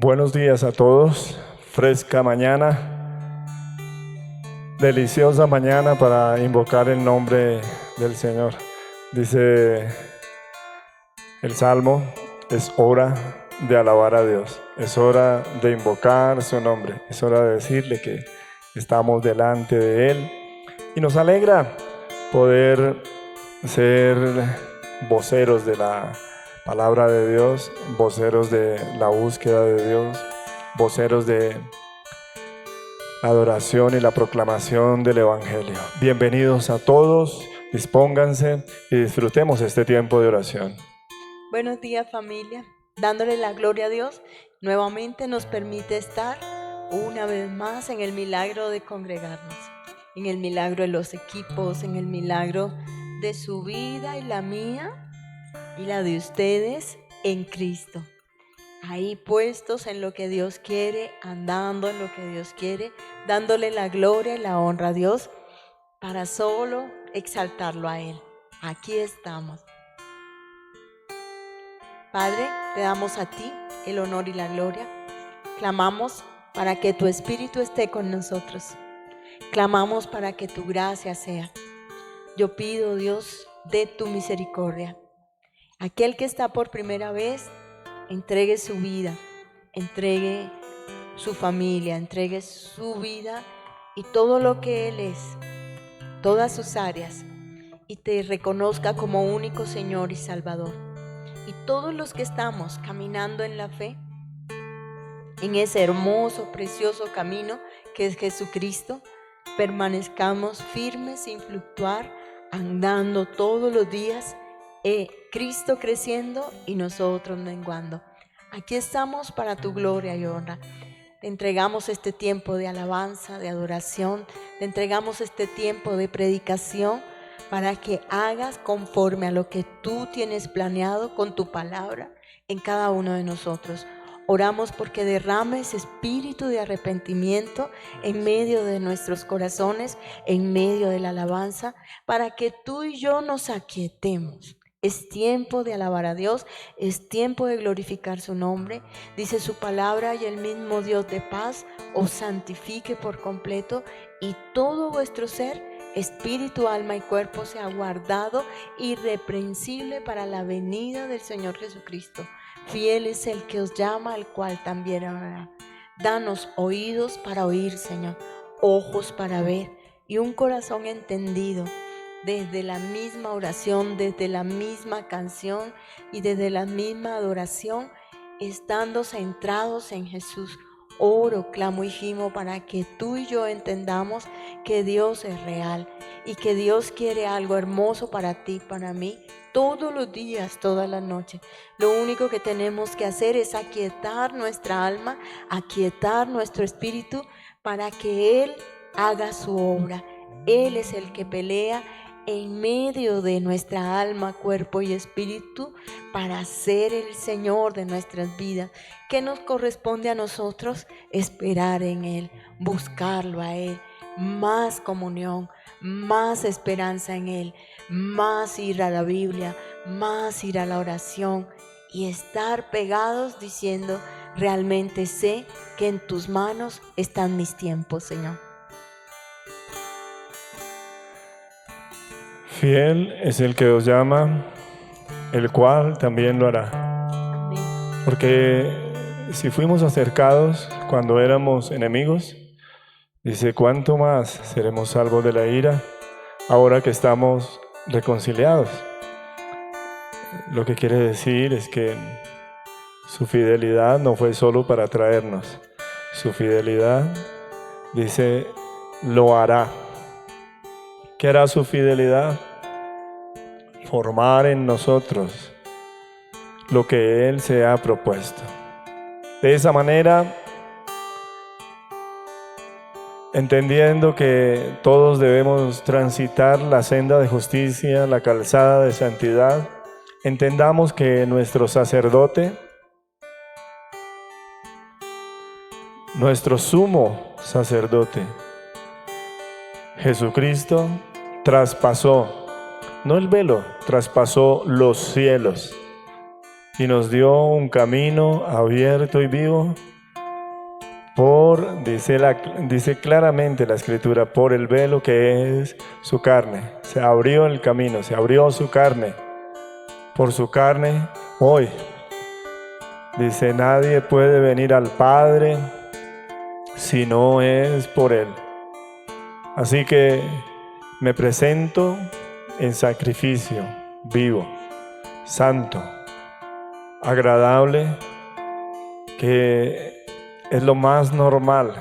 Buenos días a todos, fresca mañana, deliciosa mañana para invocar el nombre del Señor. Dice el Salmo, es hora de alabar a Dios, es hora de invocar su nombre, es hora de decirle que estamos delante de Él y nos alegra poder ser voceros de la palabra de Dios, voceros de la búsqueda de Dios, voceros de la adoración y la proclamación del Evangelio. Bienvenidos a todos, dispónganse y disfrutemos este tiempo de oración. Buenos días, familia. Dándole la gloria a Dios, nuevamente nos permite estar una vez más en el milagro de congregarnos, en el milagro de los equipos, en el milagro de su vida y la mía y la de ustedes en Cristo. Ahí puestos en lo que Dios quiere, andando en lo que Dios quiere, dándole la gloria y la honra a Dios para solo exaltarlo a Él. Aquí estamos. Padre, te damos a ti el honor y la gloria. Clamamos para que tu Espíritu esté con nosotros. Clamamos para que tu gracia sea. Yo pido, Dios, de tu misericordia. Aquel que está por primera vez, entregue su vida, entregue su familia, entregue su vida y todo lo que Él es, todas sus áreas, y te reconozca como único Señor y Salvador. Y todos los que estamos caminando en la fe, en ese hermoso, precioso camino que es Jesucristo, permanezcamos firmes sin fluctuar, andando todos los días, Cristo creciendo y nosotros menguando. Aquí estamos para tu gloria y honra. Te entregamos este tiempo de alabanza, de adoración, te entregamos este tiempo de predicación para que hagas conforme a lo que tú tienes planeado con tu palabra en cada uno de nosotros. Oramos porque derrames espíritu de arrepentimiento en medio de nuestros corazones, en medio de la alabanza, para que tú y yo nos aquietemos. Es tiempo de alabar a Dios, es tiempo de glorificar su nombre. Dice su palabra: y el mismo Dios de paz os santifique por completo, y todo vuestro ser, espíritu, alma y cuerpo, sea guardado irreprensible para la venida del Señor Jesucristo. Fiel es el que os llama, al cual también orará. Danos oídos para oír, Señor, ojos para ver y un corazón entendido. Desde la misma oración, desde la misma canción y desde la misma adoración, estando centrados en Jesús, oro, clamo y gimo para que tú y yo entendamos que Dios es real y que Dios quiere algo hermoso para ti, para mí, todos los días, todas las noches. Lo único que tenemos que hacer es aquietar nuestra alma, aquietar nuestro espíritu para que Él haga su obra. Él es el que pelea en medio de nuestra alma, cuerpo y espíritu para ser el Señor de nuestras vidas. ¿Qué nos corresponde a nosotros? Esperar en Él, buscarlo a Él, más comunión, más esperanza en Él, más ir a la Biblia, más ir a la oración y estar pegados diciendo: realmente sé que en tus manos están mis tiempos, Señor. Fiel es el que os llama, el cual también lo hará. Porque si fuimos acercados cuando éramos enemigos, dice, ¿cuánto más seremos salvos de la ira ahora que estamos reconciliados? Lo que quiere decir es que su fidelidad no fue solo para traernos. Su fidelidad, dice, lo hará. ¿Qué hará su fidelidad? Formar en nosotros lo que Él se ha propuesto. De esa manera, entendiendo que todos debemos transitar la senda de justicia, la calzada de santidad, entendamos que nuestro sacerdote, nuestro sumo sacerdote, Jesucristo, traspasó, no el velo, traspasó los cielos y nos dio un camino abierto y vivo dice claramente la Escritura, por el velo que es su carne. Se abrió el camino, se abrió su carne. Por su carne, hoy, dice, nadie puede venir al Padre si no es por Él. Así que me presento en sacrificio vivo, santo, agradable, que es lo más normal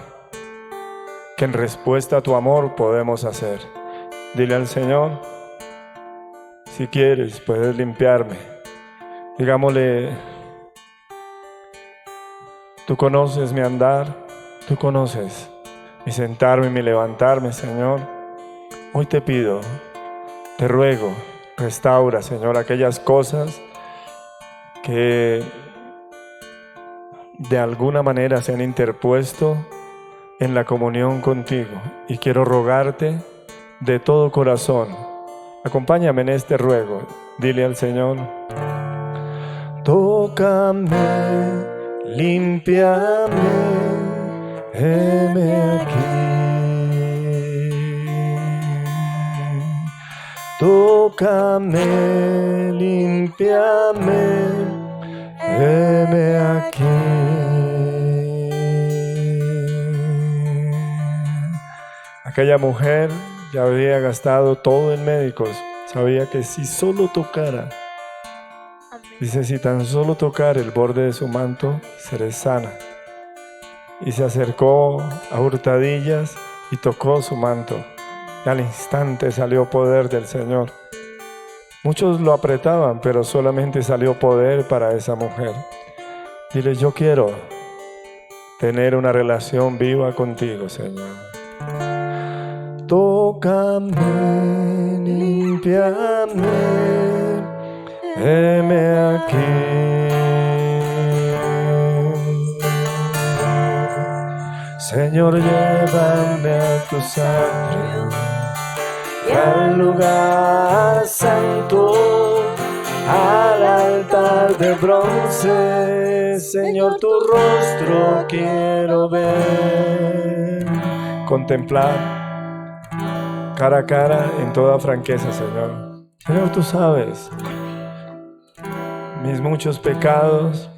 que en respuesta a tu amor podemos hacer. Dile al Señor, si quieres, puedes limpiarme. Digámosle, tú conoces mi andar, tú conoces mi sentarme y mi levantarme, Señor. Hoy te pido, te ruego, restaura, Señor, aquellas cosas que de alguna manera se han interpuesto en la comunión contigo, y quiero rogarte de todo corazón. Acompáñame en este ruego. Dile al Señor, tócame, límpiame, heme aquí. Tócame, límpiame, heme aquí. Aquella mujer ya había gastado todo en médicos. Sabía que si solo tocara, dice, si tan solo tocara el borde de su manto, seré sana. Y se acercó a hurtadillas y tocó su manto. Y al instante salió poder del Señor. Muchos lo apretaban, pero solamente salió poder para esa mujer. Dile, yo quiero tener una relación viva contigo, Señor. Tócame, límpiame, heme aquí. Señor, llévame a tus atrios y al lugar santo, al altar de bronce. Señor, tu rostro quiero ver, contemplar cara a cara en toda franqueza, Señor. Señor, tú sabes mis muchos pecados,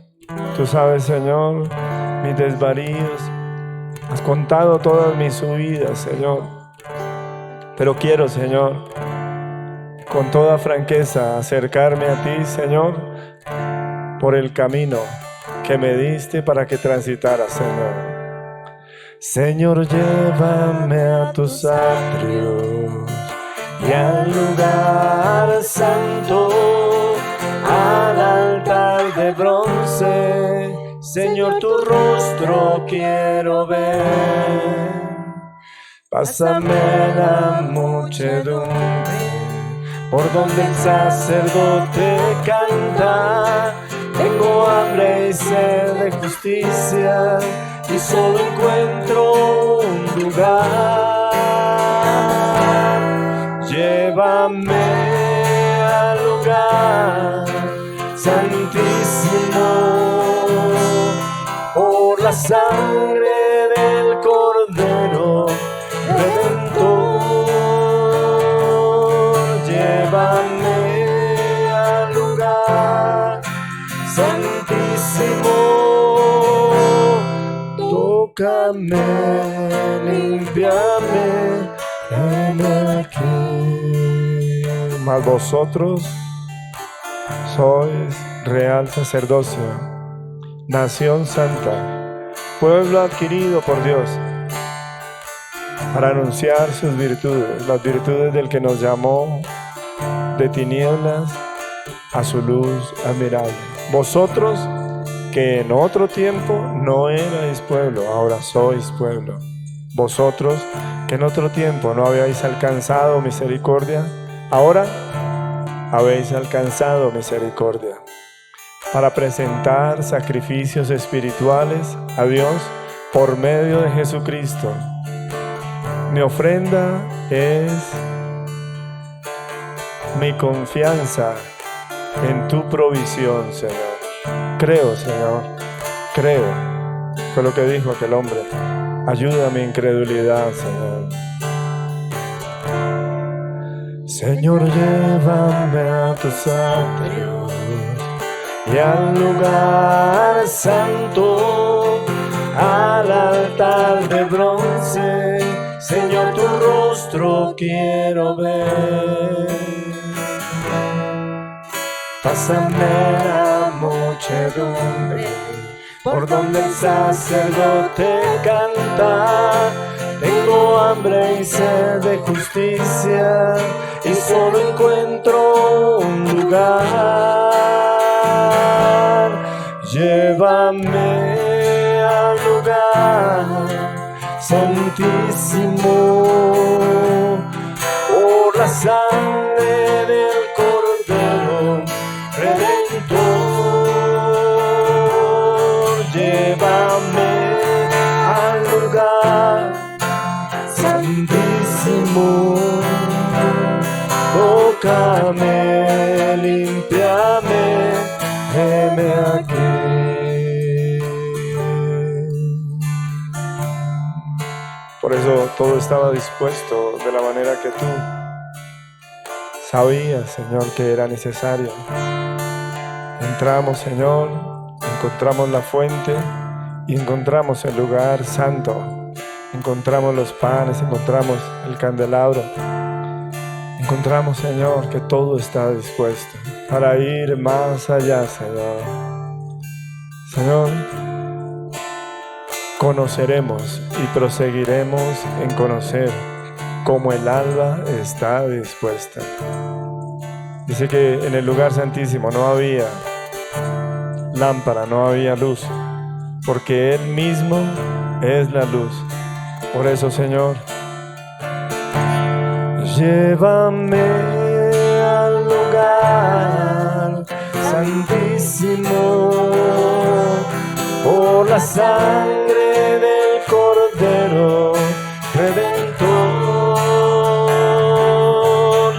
tú sabes, Señor, mis desvaríos, has contado todas mis subidas, Señor. Pero quiero, Señor, con toda franqueza acercarme a ti, Señor, por el camino que me diste para que transitara, Señor. Señor, llévame a tus atrios y al lugar santo, al altar de bronce. Señor, tu rostro quiero ver. Pásame la muchedumbre por donde el sacerdote canta. Tengo hambre y sed de justicia y solo encuentro un lugar. Llévame al lugar santísimo por la sangre del Cordero Redentor. Llévame al lugar santísimo. Tócame, límpiame, heme aquí. Mas vosotros sois real sacerdocio, nación santa, pueblo adquirido por Dios, para anunciar sus virtudes, las virtudes del que nos llamó de tinieblas a su luz admirable. Vosotros que en otro tiempo no erais pueblo, ahora sois pueblo. Vosotros que en otro tiempo no habíais alcanzado misericordia, ahora habéis alcanzado misericordia, para presentar sacrificios espirituales a Dios por medio de Jesucristo. Mi ofrenda es mi confianza en tu provisión, Señor. Creo, Señor, creo. Fue lo que dijo aquel hombre. Ayuda a mi incredulidad, Señor. Señor, llévame a tus atrios y al lugar santo, al altar de bronce. Señor, tu rostro quiero ver. Pásame la muchedumbre por donde el sacerdote canta. Tengo hambre y sed de justicia y solo encuentro un lugar. Llévame al lugar santísimo por la sangre del Cordero Redentor. Llévame al lugar santísimo, tócame, límpiame, heme aquí. Por eso todo estaba dispuesto de la manera que tú sabías, Señor, que era necesario. Entramos, Señor, encontramos la fuente y encontramos el lugar santo. Encontramos los panes, encontramos el candelabro. Encontramos, Señor, que todo está dispuesto para ir más allá, Señor. Señor, conoceremos y proseguiremos en conocer cómo el alba está dispuesta. Dice que en el lugar santísimo no había lámpara, no había luz, porque Él mismo es la luz. Por eso, Señor, llévame al lugar santísimo por la sangre del Cordero Redentor.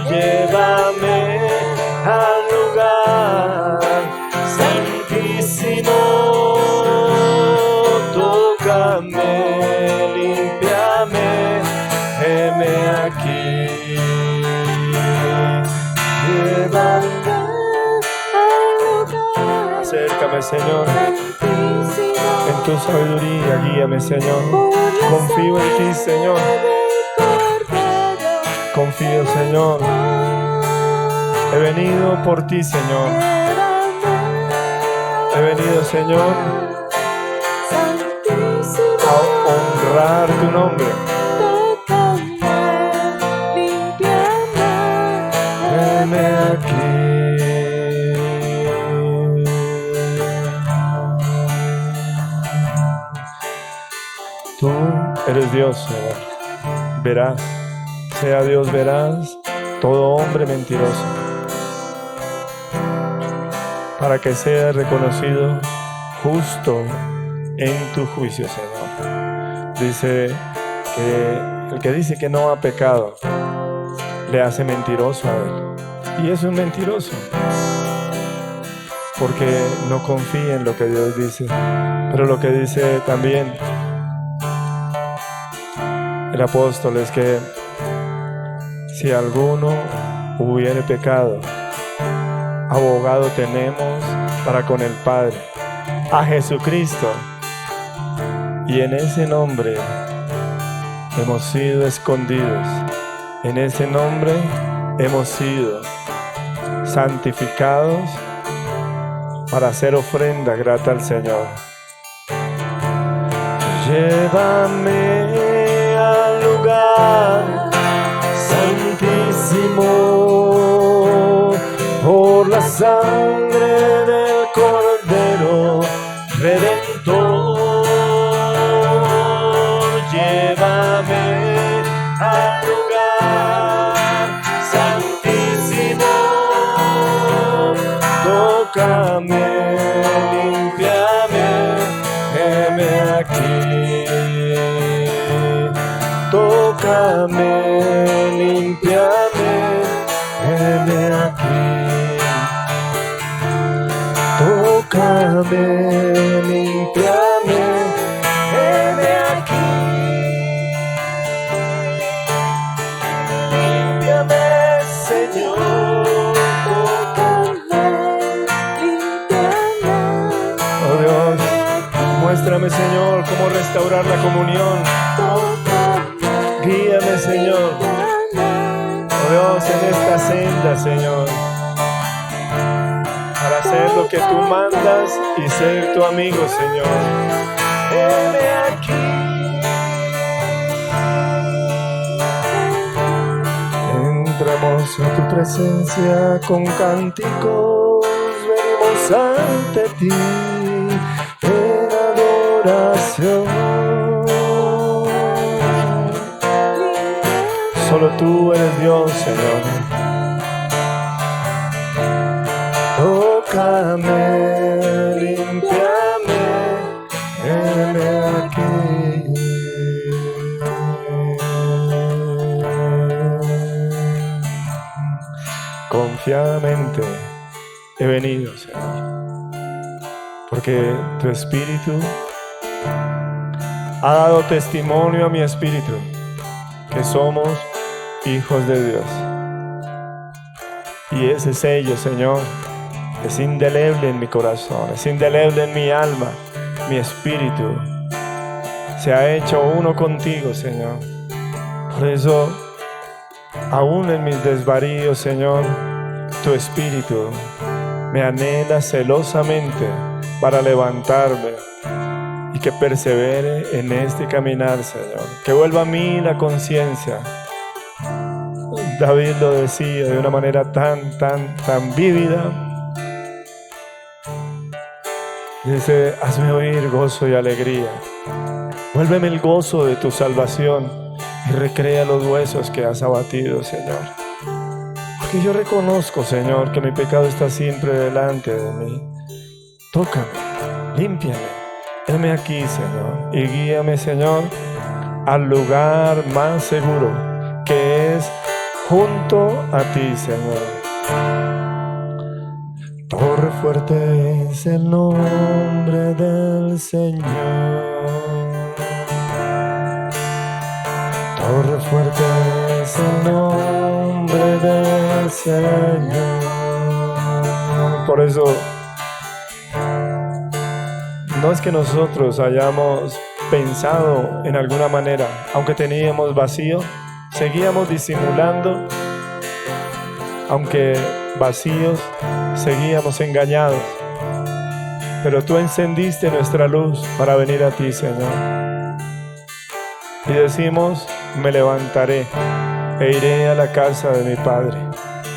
Llévame al lugar santísimo, tócame, heme aquí. Llévame al lugar. Acércame, Señor, en tu sabiduría, guíame, Señor. Confío en ti, Señor. Confío, Señor. He venido por ti, Señor. He venido, Señor, a honrar tu nombre. Aquí. Tú eres Dios, Señor. Verás, sea Dios veraz, todo hombre mentiroso, para que sea reconocido justo en tu juicio, Señor. Dice que el que dice que no ha pecado le hace mentiroso a él. Y es un mentiroso, porque no confía en lo que Dios dice. Pero lo que dice también el apóstol es que si alguno hubiere pecado, abogado tenemos para con el Padre, a Jesucristo. Y en ese nombre hemos sido escondidos. En ese nombre hemos sido santificados para hacer ofrenda grata al Señor. Llévame al lugar santísimo por la sangre del Cordero Redentor. Llévame al lugar santísimo, tócame, límpiame, heme aquí. Tócame, límpiame, heme aquí. Tócame. tócame, límpiame, heme aquí. Límpiame, Señor, tócame, límpiame. Oh Dios, muéstrame, Señor, cómo restaurar la comunión. Guíame, Señor. Oh Dios, en esta senda, Señor, para hacer lo que tú mandas y ser tu amigo, Señor. Heme aquí. Entramos en tu presencia con cánticos, venimos ante ti en adoración. Solo tú eres Dios, Señor. Tócame, límpiame, heme aquí. Confiadamente he venido, Señor, porque tu Espíritu ha dado testimonio a mi espíritu que somos hijos de Dios. Y ese sello, Señor, es indeleble en mi corazón, es indeleble en mi alma, mi espíritu se ha hecho uno contigo, Señor. Por eso, aún en mis desvaríos, Señor, tu espíritu me anhela celosamente para levantarme y que persevere en este caminar, Señor. Que vuelva a mí la conciencia. David lo decía de una manera tan vívida. Dice, hazme oír gozo y alegría. Vuélveme el gozo de tu salvación y recrea los huesos que has abatido, Señor. Porque yo reconozco, Señor, que mi pecado está siempre delante de mí. Tócame, límpiame, heme aquí, Señor, y guíame, Señor, al lugar más seguro, que es junto a ti, Señor. Torre fuerte es el nombre del Señor. Torre fuerte es el nombre del Señor. Por eso, no es que nosotros hayamos pensado en alguna manera, aunque teníamos vacío, seguíamos disimulando, aunque vacíos, seguíamos engañados. Pero tú encendiste nuestra luz para venir a ti, Señor. Y decimos, me levantaré e iré a la casa de mi Padre.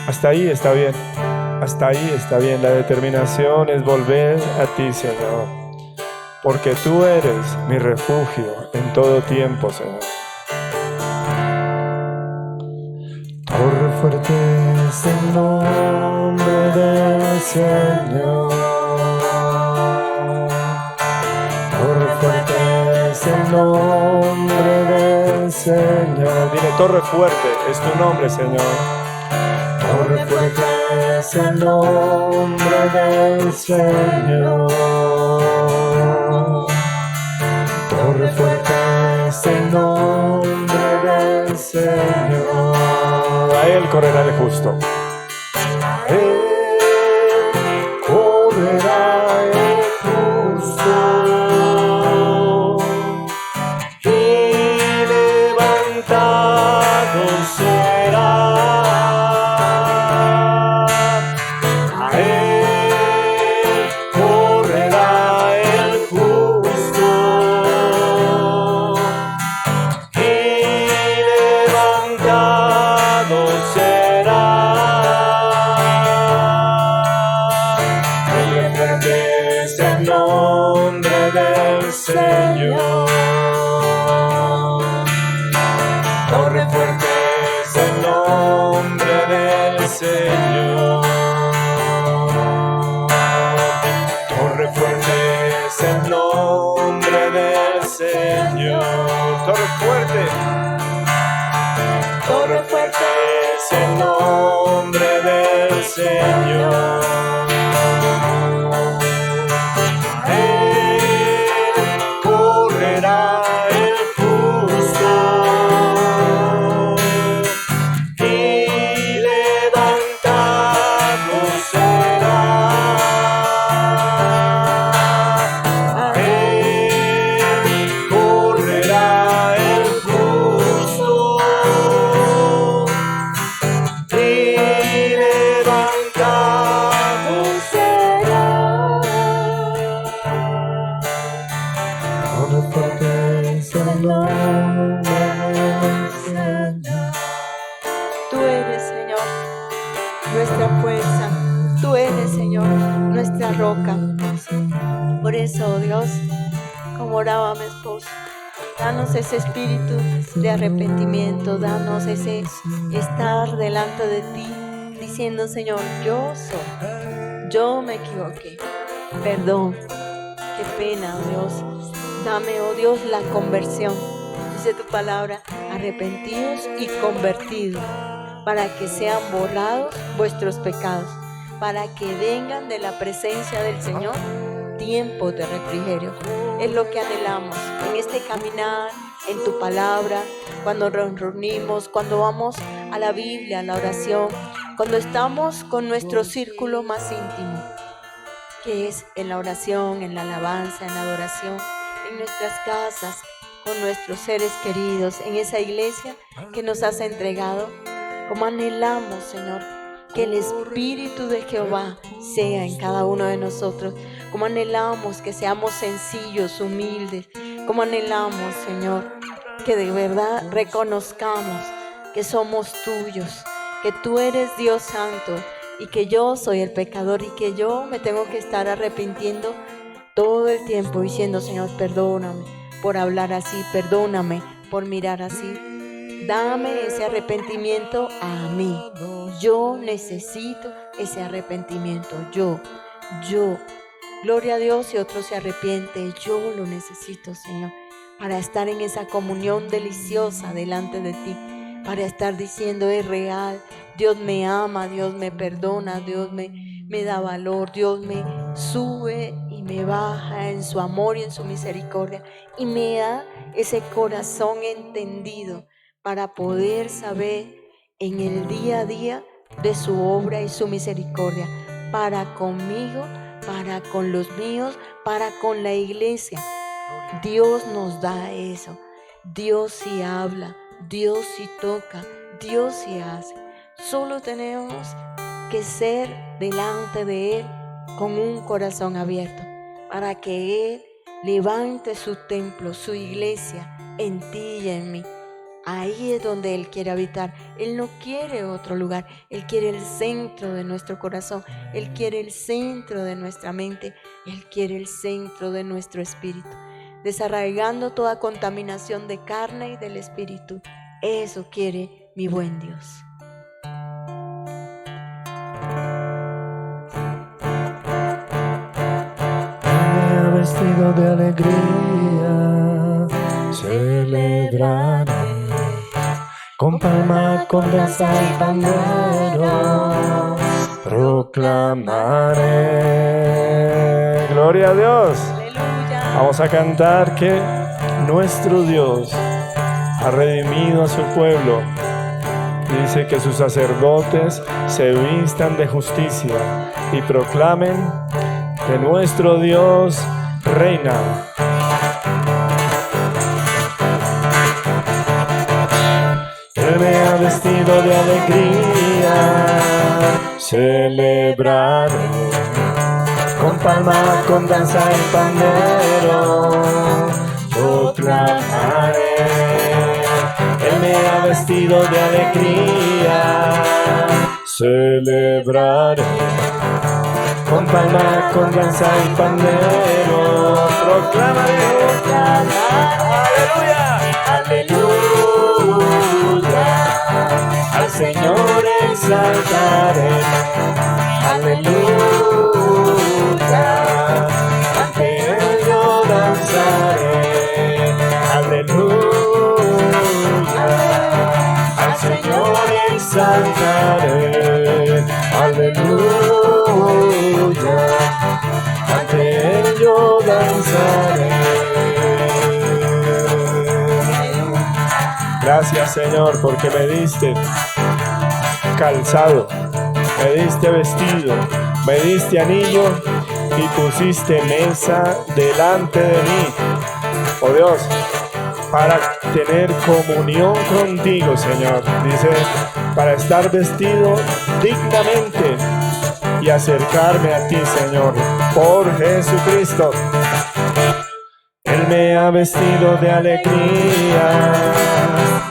Hasta ahí está bien, hasta ahí está bien. La determinación es volver a ti, Señor, porque tú eres mi refugio en todo tiempo, Señor. Torre fuerte es el nombre del Señor. Torre fuerte es el nombre del Señor. Dile, torre fuerte es tu nombre, Señor. Torre fuerte es el nombre del Señor. Torre fuerte es el nombre del Señor. A él correrá el justo. A él correrá el justo y levantado será. A él correrá el justo y levantado será. Es el nombre del Señor. Torre fuerte es el nombre del Señor. Torre fuerte es el nombre del Señor. Torre fuerte. Torre fuerte es el nombre del Señor. correrá el justo y levantado será. A él correrá el justo y levantado será. Honra fortaleza el nombre del Señor. Tú eres, Señor, nuestra fuerza. Tú eres, Señor, nuestra roca. Por eso, oh Dios, como oraba mi esposo, danos ese espíritu de arrepentimiento, danos ese estar delante de ti, diciendo, Señor, yo me equivoqué, perdón, qué pena, oh Dios, dame, oh Dios, la conversión. Dice tu palabra, arrepentidos y convertidos, para que sean borrados vuestros pecados, para que vengan de la presencia del Señor tiempos de refrigerio. Es lo que anhelamos en este caminar, en tu palabra, cuando nos reunimos, cuando vamos a la Biblia, a la oración, cuando estamos con nuestro círculo más íntimo, que es en la oración, en la alabanza, en la adoración, en nuestras casas, con nuestros seres queridos, en esa iglesia que nos has entregado. Como anhelamos, Señor, que el Espíritu de Jehová sea en cada uno de nosotros. Como anhelamos que seamos sencillos, humildes. Como anhelamos, Señor, que de verdad reconozcamos que somos tuyos, que tú eres Dios Santo y que yo soy el pecador y que yo me tengo que estar arrepintiendo todo el tiempo diciendo, Señor, perdóname por hablar así, perdóname por mirar así. Dame ese arrepentimiento a mí. Yo necesito ese arrepentimiento. Yo. Gloria a Dios si otro se arrepiente. Yo lo necesito, Señor, para estar en esa comunión deliciosa delante de ti. Para estar diciendo, es real. Dios me ama, Dios me perdona, Dios me da valor, Dios me sube y me baja en su amor y en su misericordia. Y me da ese corazón entendido para poder saber en el día a día de su obra y su misericordia, para conmigo, para con los míos, para con la iglesia. Dios nos da eso. Dios sí habla, Dios sí toca, Dios sí hace. Solo tenemos que ser delante de Él con un corazón abierto, para que Él levante su templo, su iglesia en ti y en mí. Ahí es donde Él quiere habitar. Él no quiere otro lugar. Él quiere el centro de nuestro corazón. Él quiere el centro de nuestra mente. Él quiere el centro de nuestro espíritu. Desarraigando toda contaminación de carne y del espíritu. Eso quiere mi buen Dios. Me ha vestido de alegría, celebraré. Con palma, con danza y pandero, proclamaré. Gloria a Dios. Aleluya. Vamos a cantar que nuestro Dios ha redimido a su pueblo. Dice que sus sacerdotes se vistan de justicia y proclamen que nuestro Dios reina. Él me ha vestido de alegría, celebraré. Con palma, con danza y pandero, proclamaré. Él me ha vestido de alegría, celebraré. Con palma, con danza y pandero, proclamaré. Aleluya, aleluya. Al Señor exaltaré. Aleluya. Ante Él yo danzaré. Aleluya. Al Señor exaltaré. Aleluya. Ante Él yo danzaré. Gracias, Señor, porque me diste calzado, me diste vestido, me diste anillo y pusiste mesa delante de mí, oh Dios, para tener comunión contigo, Señor. Dice, para estar vestido dignamente y acercarme a ti, Señor, por Jesucristo. Él me ha vestido de alegría,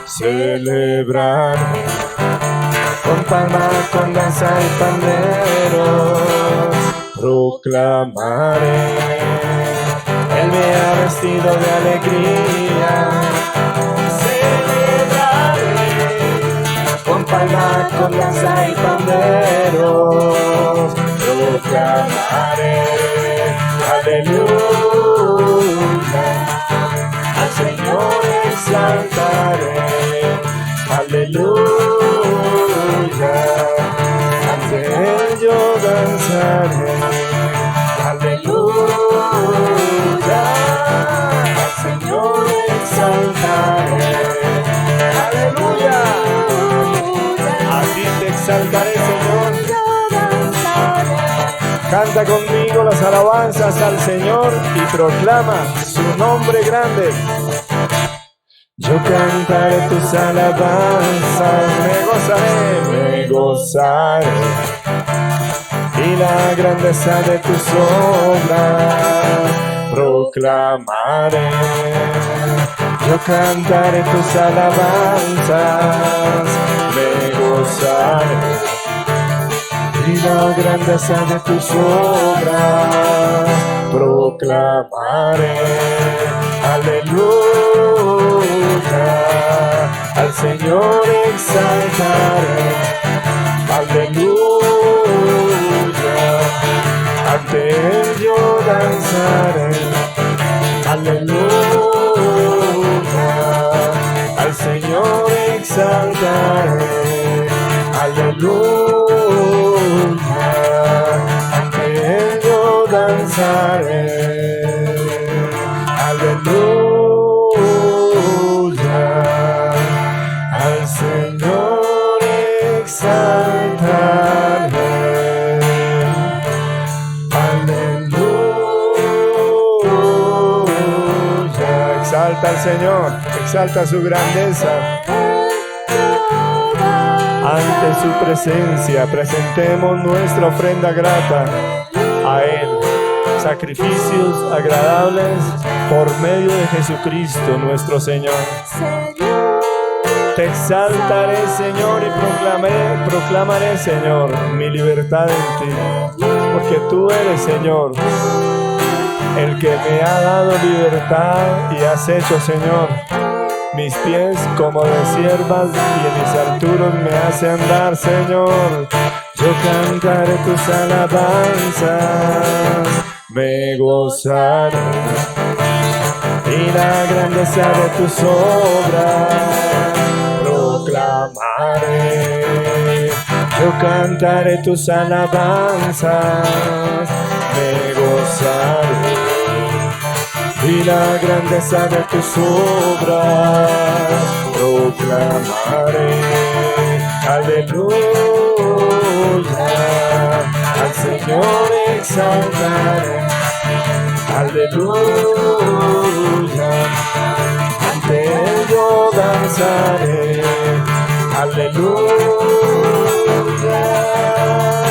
celebrar con palma, con danza y panderos, proclamaré. Él me ha vestido de alegría, celebraré con palma, con danza y panderos, proclamaré. Aleluya, al Señor exaltaré. Aleluya, ante Él yo danzaré. Aleluya, al Señor exaltaré. Aleluya, a ti te exaltaré, Señor. Canta conmigo las alabanzas al Señor y proclama su nombre grande. Yo cantaré tus alabanzas, me gozaré, y la grandeza de tus obras proclamaré. Yo cantaré tus alabanzas, me gozaré, y la grandeza de tus obras proclamaré. Aleluya, al Señor exaltaré. Aleluya, ante Él yo danzaré. Aleluya, al Señor exaltaré. Aleluya, ante Él yo danzaré. Aleluya, al Señor exaltaré. Aleluya, exalta al Señor, exalta su grandeza. Ante su presencia presentemos nuestra ofrenda grata a Él, sacrificios agradables por medio de Jesucristo nuestro Señor. Te exaltaré, Señor, y proclamaré, Señor, mi libertad en ti, porque tú eres, Señor, el que me ha dado libertad y has hecho, Señor, mis pies como de siervas y en mis alturas me hace andar, Señor. Yo cantaré tus alabanzas, me gozaré, y la grandeza de tus obras proclamaré. Yo cantaré tus alabanzas, me gozaré, y la grandeza de tus obras proclamaré. Aleluya, al Señor exaltaré. Aleluya, ante Él yo danzaré. Aleluya,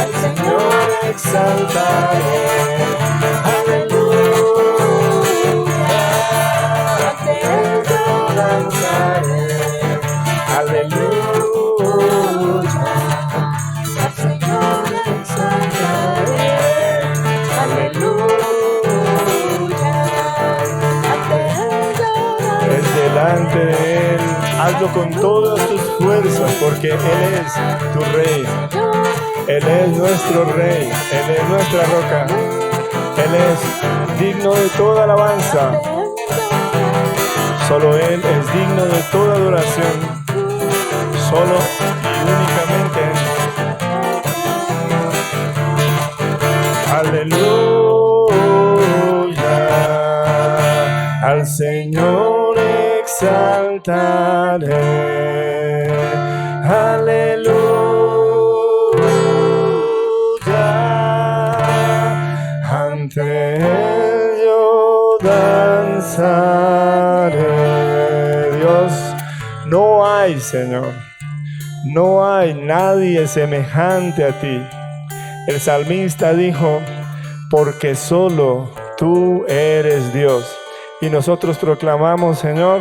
al Señor exaltaré. Aleluya, ante Él yo danzaré. Aleluya, al Señor exaltaré. Aleluya, ante Él yo danzaré. Es delante de Él, hazlo con todas tus fuerzas, porque Él es tu Rey. Él es nuestro Rey, Él es nuestra roca. Él es digno de toda alabanza. Solo Él es digno de toda adoración. Solo y únicamente Él. Aleluya, al Señor exaltaré. Aleluya. Ante Él yo danzaré. Dios, no hay, Señor, no hay nadie semejante a ti. El salmista dijo, porque solo tú eres Dios. Y nosotros proclamamos, Señor,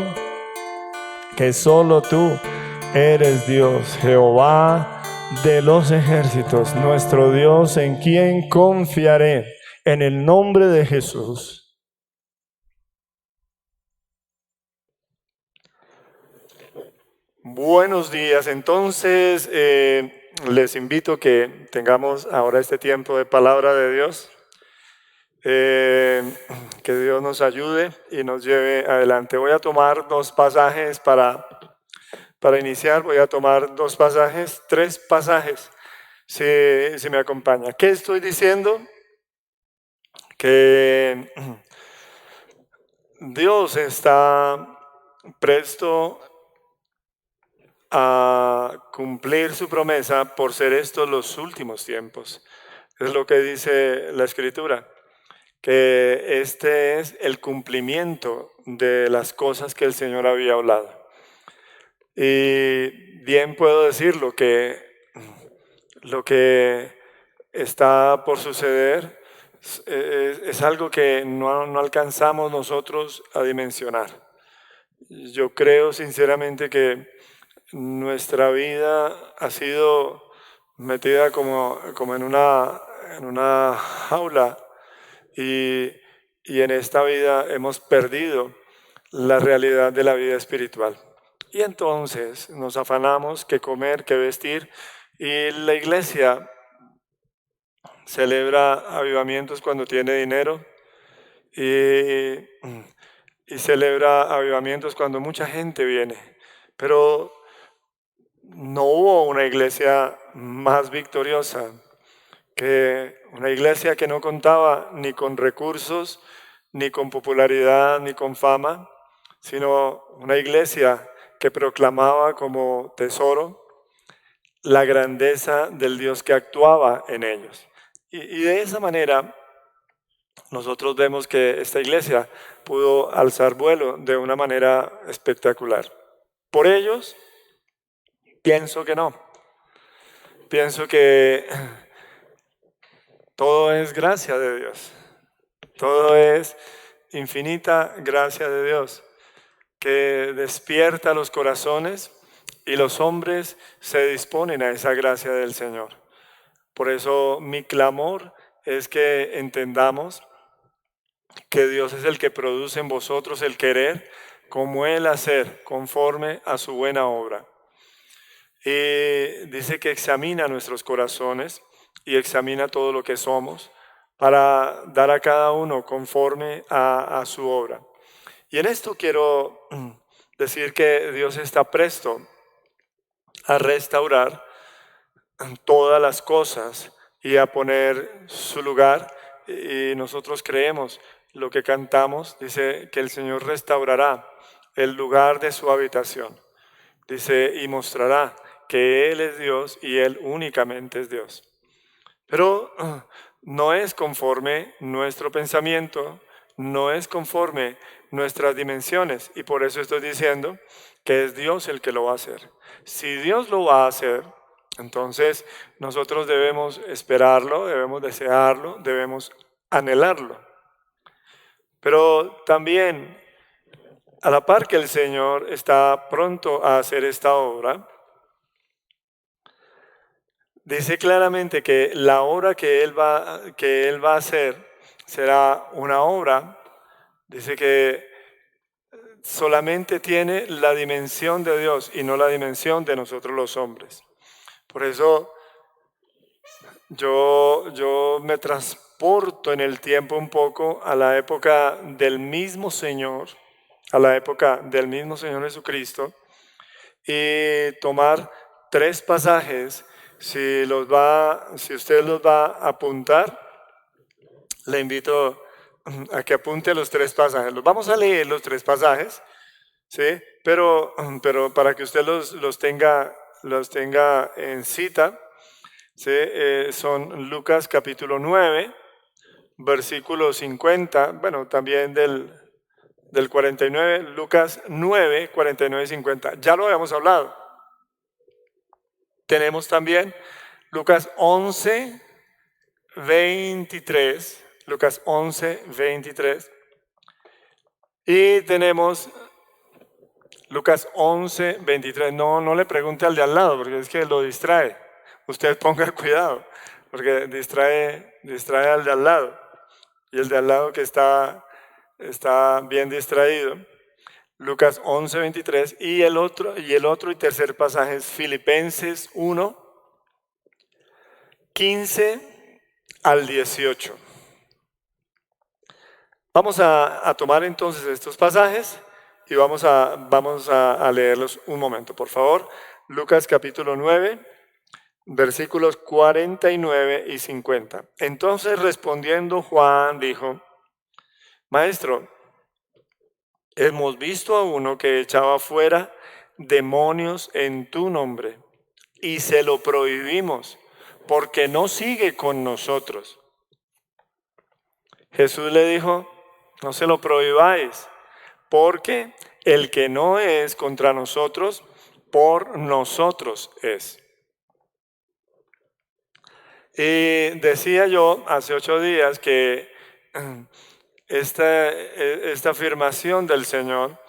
que solo tú eres Dios, Jehová de los ejércitos, nuestro Dios, en quien confiaré, en el nombre de Jesús. Buenos días, entonces les invito que tengamos ahora este tiempo de palabra de Dios. Que Dios nos ayude y nos lleve adelante. Voy a tomar dos pasajes para iniciar. Voy a tomar dos pasajes, tres pasajes, si me acompaña. ¿Qué estoy diciendo? Que Dios está presto a cumplir su promesa por ser estos los últimos tiempos. Es lo que dice la Escritura, que este es el cumplimiento de las cosas que el Señor había hablado. Y bien puedo decirlo, que lo que está por suceder es algo que no alcanzamos nosotros a dimensionar. Yo creo sinceramente que nuestra vida ha sido metida como en una jaula, y en esta vida hemos perdido la realidad de la vida espiritual. Y entonces nos afanamos qué comer, qué vestir, y la iglesia celebra avivamientos cuando tiene dinero y celebra avivamientos cuando mucha gente viene. Pero no hubo una iglesia más victoriosa que una iglesia que no contaba ni con recursos, ni con popularidad, ni con fama, sino una iglesia que proclamaba como tesoro la grandeza del Dios que actuaba en ellos. Y de esa manera nosotros vemos que esta iglesia pudo alzar vuelo de una manera espectacular. ¿Por ellos? Pienso que no. Pienso que todo es gracia de Dios. Todo es infinita gracia de Dios, que despierta los corazones y los hombres se disponen a esa gracia del Señor. Por eso mi clamor es que entendamos que Dios es el que produce en vosotros el querer como el hacer, conforme a su buena obra. Y dice que examina nuestros corazones y examina todo lo que somos para dar a cada uno conforme a su obra. Y en esto quiero decir que Dios está presto a restaurar todas las cosas y a poner su lugar. Y nosotros creemos lo que cantamos, dice que el Señor restaurará el lugar de su habitación. Dice, y mostrará que Él es Dios y Él únicamente es Dios. Pero no es conforme nuestro pensamiento, no es conforme nuestras dimensiones, y por eso estoy diciendo que es Dios el que lo va a hacer. Si Dios lo va a hacer, entonces nosotros debemos esperarlo, debemos desearlo, debemos anhelarlo. Pero también, a la par que el Señor está pronto a hacer esta obra, dice claramente que la obra que Él va a hacer será una obra, dice que solamente tiene la dimensión de Dios y no la dimensión de nosotros los hombres. Por eso yo me transporto en el tiempo un poco a la época del mismo Señor, Jesucristo, y tomar tres pasajes. Si usted los va a apuntar, le invito a que apunte los tres pasajes. Los vamos a leer los tres pasajes. ¿sí? Pero para que usted los tenga en cita, ¿sí? Son Lucas capítulo 9, versículo 50, bueno, también del 49, Lucas 9, 49 y 50. Ya lo habíamos hablado. Tenemos también Lucas 11, 23, Lucas 11, 23. Y tenemos Lucas 11, 23. No le pregunte al de al lado, porque es que lo distrae. Usted ponga cuidado, porque distrae al de al lado. Y el de al lado que está bien distraído. Lucas 11, 23. Y el otro y tercer pasaje es Filipenses 1, 15 al 18. Vamos a tomar entonces estos pasajes y vamos a leerlos un momento, por favor. Lucas capítulo 9, versículos 49 y 50. Entonces respondiendo Juan dijo: Maestro, hemos visto a uno que echaba fuera demonios en tu nombre y se lo prohibimos porque no sigue con nosotros. Jesús le dijo: no se lo prohibáis, porque el que no es contra nosotros, por nosotros es. Y decía yo hace 8 días que esta afirmación del Señor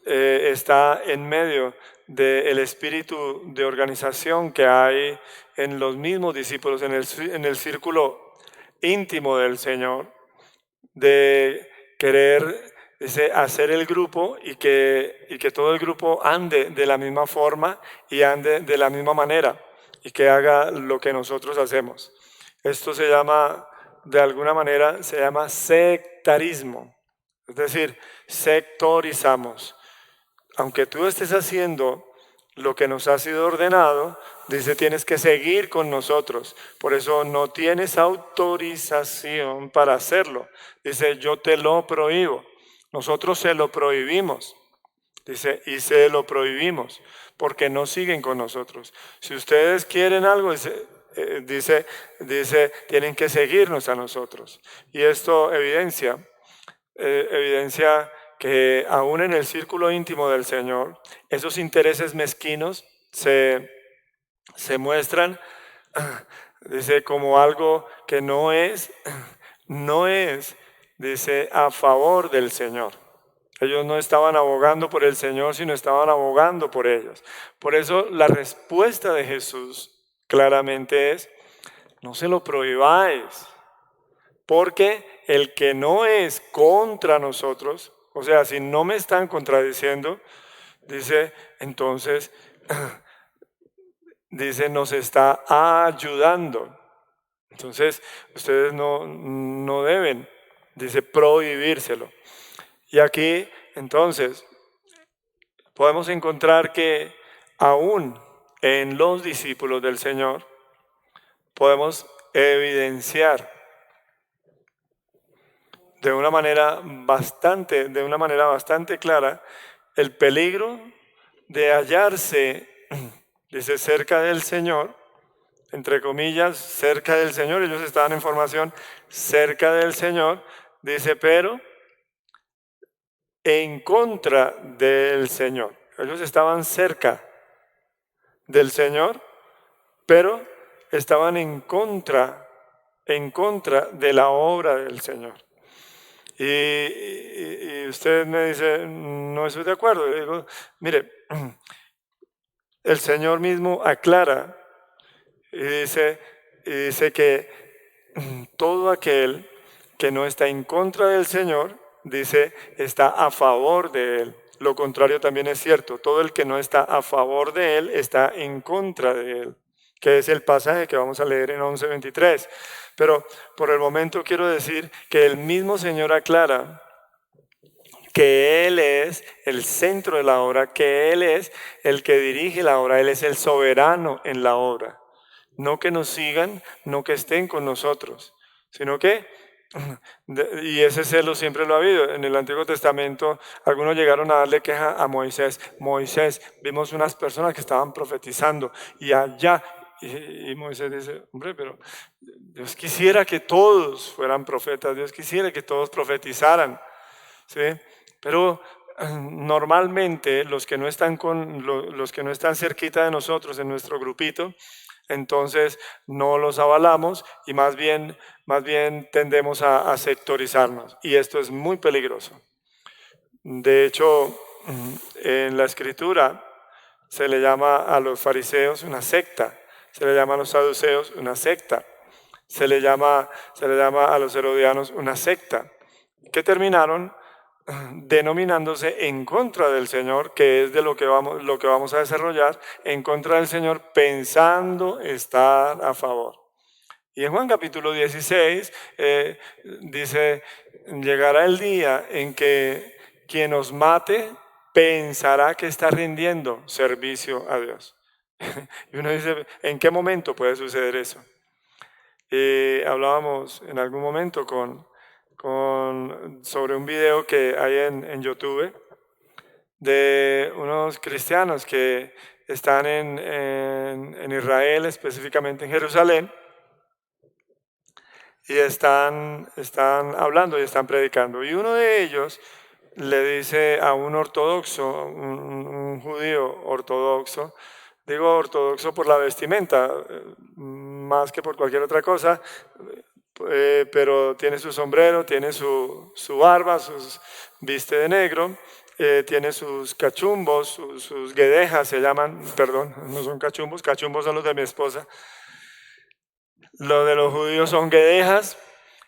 está en medio del espíritu de organización que hay en los mismos discípulos, en el círculo íntimo del Señor, de querer hacer el grupo y que todo el grupo ande de la misma forma y ande de la misma manera y que haga lo que nosotros hacemos. Esto se llama, de alguna manera, se llama sectarismo. Es decir, sectorizamos. Aunque tú estés haciendo lo que nos ha sido ordenado, dice, tienes que seguir con nosotros. Por eso no tienes autorización para hacerlo. Dice, yo te lo prohíbo. Nosotros se lo prohibimos. Dice, y se lo prohibimos porque no siguen con nosotros. Si ustedes quieren algo, dice, tienen que seguirnos a nosotros. Y esto evidencia que aún en el círculo íntimo del Señor, esos intereses mezquinos se muestran, dice, como algo que no es, dice, a favor del Señor. Ellos no estaban abogando por el Señor, sino estaban abogando por ellos. Por eso la respuesta de Jesús claramente es: no se lo prohibáis, porque el que no es contra nosotros, o sea, si no me están contradiciendo, dice, entonces, dice, nos está ayudando. Entonces, ustedes no deben, dice, prohibírselo. Y aquí, entonces, podemos encontrar que aún en los discípulos del Señor podemos evidenciar de una manera bastante clara el peligro de hallarse, dice, cerca del Señor, entre comillas, cerca del Señor. Ellos estaban en formación cerca del Señor, dice, pero en contra del Señor. Ellos estaban cerca del Señor, pero estaban en contra de la obra del Señor. Y usted me dice, no estoy de acuerdo. Yo digo, mire, el Señor mismo aclara y dice que todo aquel que no está en contra del Señor, dice, está a favor de Él. Lo contrario también es cierto. Todo el que no está a favor de Él está en contra de Él, que es el pasaje que vamos a leer en 11:23. Pero por el momento quiero decir que el mismo Señor aclara que Él es el centro de la obra, que Él es el que dirige la obra, Él es el soberano en la obra. No que nos sigan, no que estén con nosotros, sino que Y ese celo siempre lo ha habido. En el Antiguo Testamento, algunos llegaron a darle queja a Moisés. Moisés, vimos unas personas que estaban profetizando y allá. Y Moisés dice, hombre, pero Dios quisiera que todos fueran profetas, Dios quisiera que todos profetizaran, ¿sí? Pero normalmente los que no están los que no están cerquita de nosotros en nuestro grupito, entonces no los avalamos y más bien tendemos a sectorizarnos. Y esto es muy peligroso. De hecho, en la escritura se le llama a los fariseos una secta, se le llama a los saduceos una secta, se le llama a los herodianos una secta, que terminaron denominándose en contra del Señor, que es de lo que vamos a desarrollar, en contra del Señor, pensando estar a favor. Y en Juan capítulo 16 dice, llegará el día en que quien os mate pensará que está rindiendo servicio a Dios. Y uno dice, ¿en qué momento puede suceder eso? Hablábamos en algún momento sobre un video que hay en YouTube de unos cristianos que están en Israel, específicamente en Jerusalén, y están hablando y están predicando. Y uno de ellos le dice a un ortodoxo, un judío ortodoxo, digo ortodoxo por la vestimenta, más que por cualquier otra cosa, pero tiene su sombrero, tiene su barba, viste de negro, tiene sus cachumbos, sus guedejas se llaman, perdón, no son cachumbos, cachumbos son los de mi esposa. Lo de los judíos son guedejas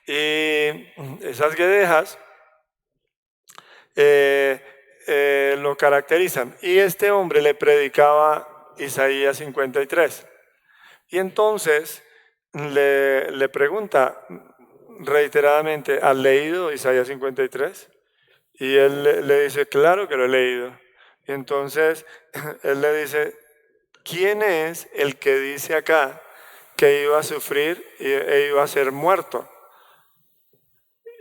y esas guedejas lo caracterizan. Y este hombre le predicaba Isaías 53. Y entonces le pregunta reiteradamente, ¿has leído Isaías 53? Y él le dice, claro que lo he leído. Y entonces él le dice, ¿quién es el que dice acá que iba a sufrir e iba a ser muerto?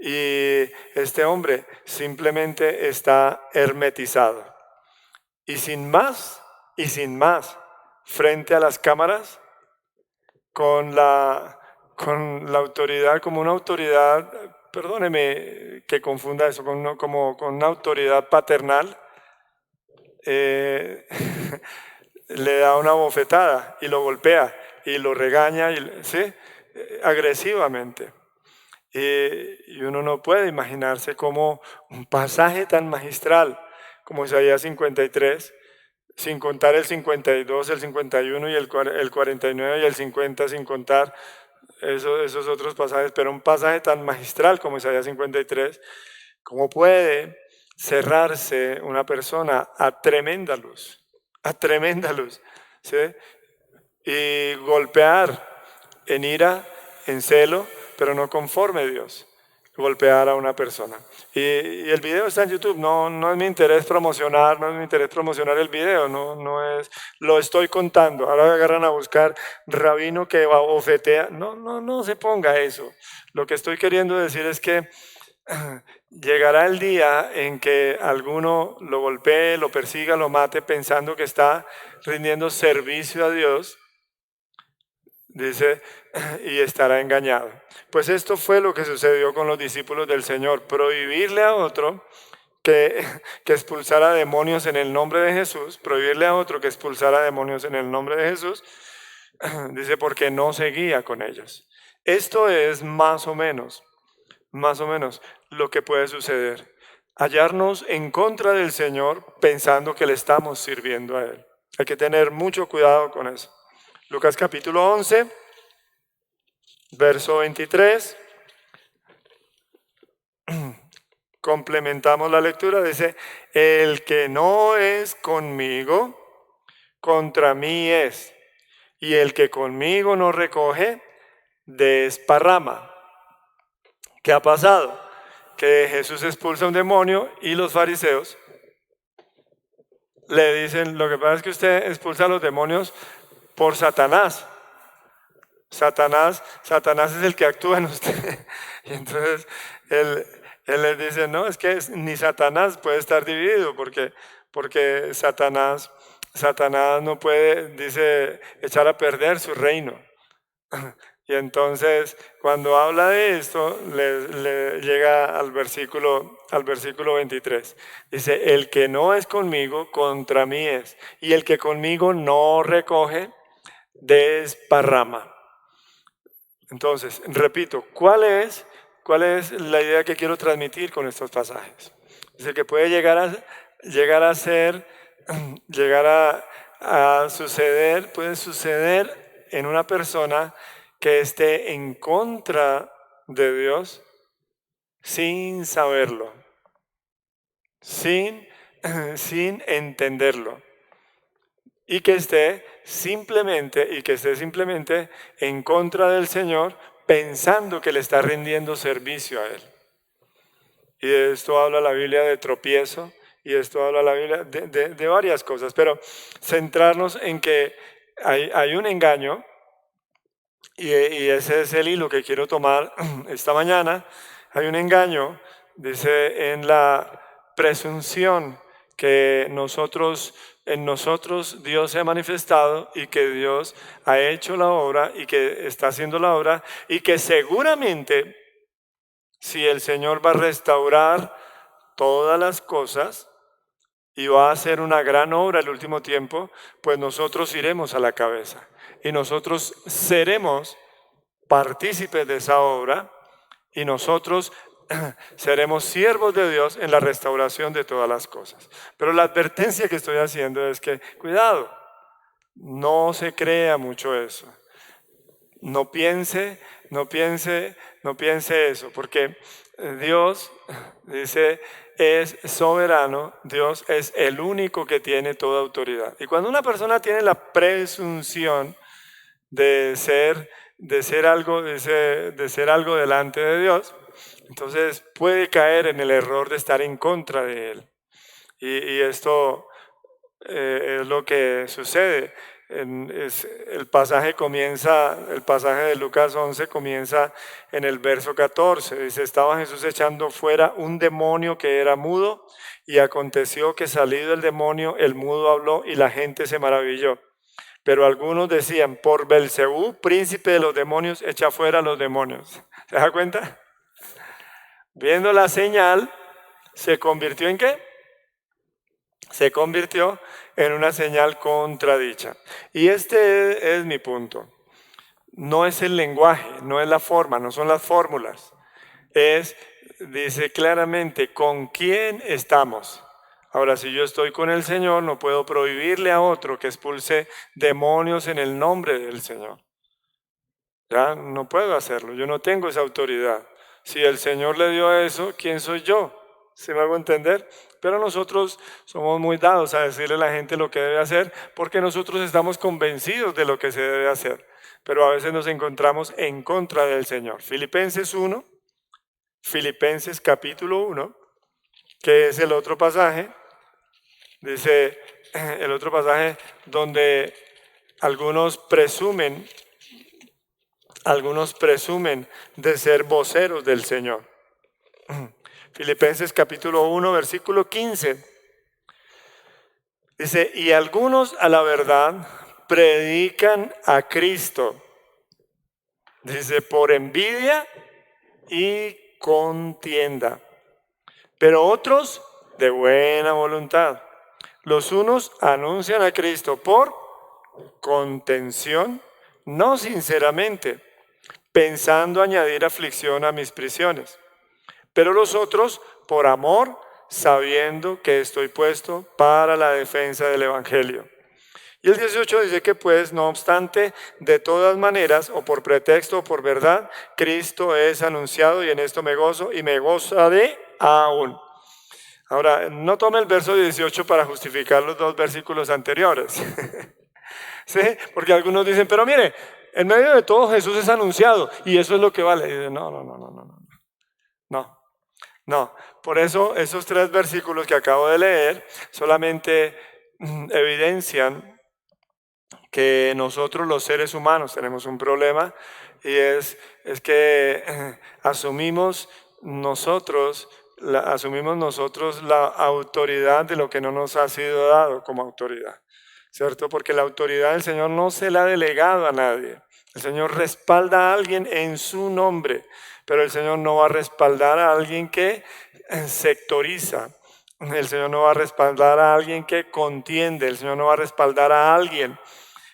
Y este hombre simplemente está hermetizado. Y sin más, frente a las cámaras, con la autoridad, como una autoridad, perdóneme que confunda eso, como con una autoridad paternal, le da una bofetada y lo golpea y lo regaña, ¿sí? Agresivamente. Y uno no puede imaginarse cómo un pasaje tan magistral como Isaías 53, sin contar el 52, el 51 y el 49 y el 50, sin contar esos otros pasajes, pero un pasaje tan magistral como Isaías 53, ¿cómo puede cerrarse una persona a tremenda luz, ¿sí? Y golpear en ira, en celo, pero no conforme a Dios, golpear a una persona. Y el video está en YouTube, no es mi interés promocionar, el video, no es, lo estoy contando. Ahora agarran a buscar rabino que bofetea, no se ponga eso. Lo que estoy queriendo decir es que llegará el día en que alguno lo golpee, lo persiga, lo mate pensando que está rindiendo servicio a Dios, dice, y estará engañado. Pues esto fue lo que sucedió con los discípulos del Señor. Prohibirle a otro que expulsara demonios en el nombre de Jesús, prohibirle a otro que expulsara demonios en el nombre de Jesús, dice, porque no seguía con ellos. Esto es más o menos lo que puede suceder. Hallarnos en contra del Señor pensando que le estamos sirviendo a Él. Hay que tener mucho cuidado con eso. Lucas capítulo 11, verso 23. Complementamos la lectura, dice, el que no es conmigo, contra mí es. Y el que conmigo no recoge, desparrama. ¿Qué ha pasado? Que Jesús expulsa un demonio y los fariseos le dicen, lo que pasa es que usted expulsa a los demonios por Satanás. Satanás es el que actúa en usted. Y entonces él les dice, no, es que ni Satanás puede estar dividido porque Satanás no puede, dice, echar a perder su reino. Y entonces, cuando habla de esto, le llega al versículo 23. Dice, el que no es conmigo, contra mí es. Y el que conmigo no recoge, desparrama. Entonces, repito, ¿cuál es la idea que quiero transmitir con estos pasajes? Dice que puede llegar a ser, a suceder, puede suceder en una persona que esté en contra de Dios sin saberlo, sin entenderlo, y que esté simplemente en contra del Señor, pensando que le está rindiendo servicio a Él. Y de esto habla la Biblia de tropiezo, y esto habla la Biblia de varias cosas, pero centrarnos en que hay un engaño. Y ese es el hilo que quiero tomar esta mañana. Hay un engaño, dice, en la presunción que en nosotros Dios se ha manifestado y que Dios ha hecho la obra y que está haciendo la obra y que seguramente si el Señor va a restaurar todas las cosas y va a hacer una gran obra el último tiempo, pues nosotros iremos a la cabeza y nosotros seremos partícipes de esa obra y nosotros seremos siervos de Dios en la restauración de todas las cosas. Pero la advertencia que estoy haciendo es que, cuidado, no se crea mucho eso. No piense eso, porque Dios, dice, es soberano, Dios es el único que tiene toda autoridad. Y cuando una persona tiene la presunción de ser algo delante de Dios, entonces puede caer en el error de estar en contra de Él. Y esto es lo que sucede. El pasaje de Lucas 11 comienza en el verso 14. Dice, estaba Jesús echando fuera un demonio que era mudo, y aconteció que salido el demonio, el mudo habló y la gente se maravilló. Pero algunos decían, por Belcebú, príncipe de los demonios, echa fuera a los demonios. ¿Se da cuenta? Viendo la señal, ¿se convirtió en qué? Se convirtió en una señal contradicha. Y este es mi punto. No es el lenguaje, no es la forma, no son las fórmulas. Dice claramente, ¿con quién estamos? Ahora, si yo estoy con el Señor, no puedo prohibirle a otro que expulse demonios en el nombre del Señor. Ya no puedo hacerlo, yo no tengo esa autoridad. Si el Señor le dio eso, ¿quién soy yo? ¿Sí me hago entender? Pero nosotros somos muy dados a decirle a la gente lo que debe hacer porque nosotros estamos convencidos de lo que se debe hacer. Pero a veces nos encontramos en contra del Señor. Filipenses capítulo 1, que es el otro pasaje. Dice el otro pasaje donde algunos presumen de ser voceros del Señor. Filipenses capítulo 1, versículo 15. Dice, y algunos a la verdad predican a Cristo. Dice, por envidia y contienda. Pero otros de buena voluntad. Los unos anuncian a Cristo por contención, no sinceramente, pensando añadir aflicción a mis prisiones. Pero los otros por amor, sabiendo que estoy puesto para la defensa del Evangelio. Y el 18 dice que pues, no obstante, de todas maneras, o por pretexto o por verdad, Cristo es anunciado y en esto me gozo y me gozaré aún. Ahora, no tome el verso 18 para justificar los dos versículos anteriores. ¿Sí? Porque algunos dicen, pero mire, en medio de todo Jesús es anunciado y eso es lo que vale. Y dicen, no. Por eso esos tres versículos que acabo de leer solamente evidencian que nosotros los seres humanos tenemos un problema, y es que asumimos nosotros la autoridad de lo que no nos ha sido dado como autoridad, ¿cierto? Porque la autoridad del Señor no se la ha delegado a nadie. El Señor respalda a alguien en su nombre, pero el Señor no va a respaldar a alguien que sectoriza. El Señor no va a respaldar a alguien que contiende. El Señor no va a respaldar a alguien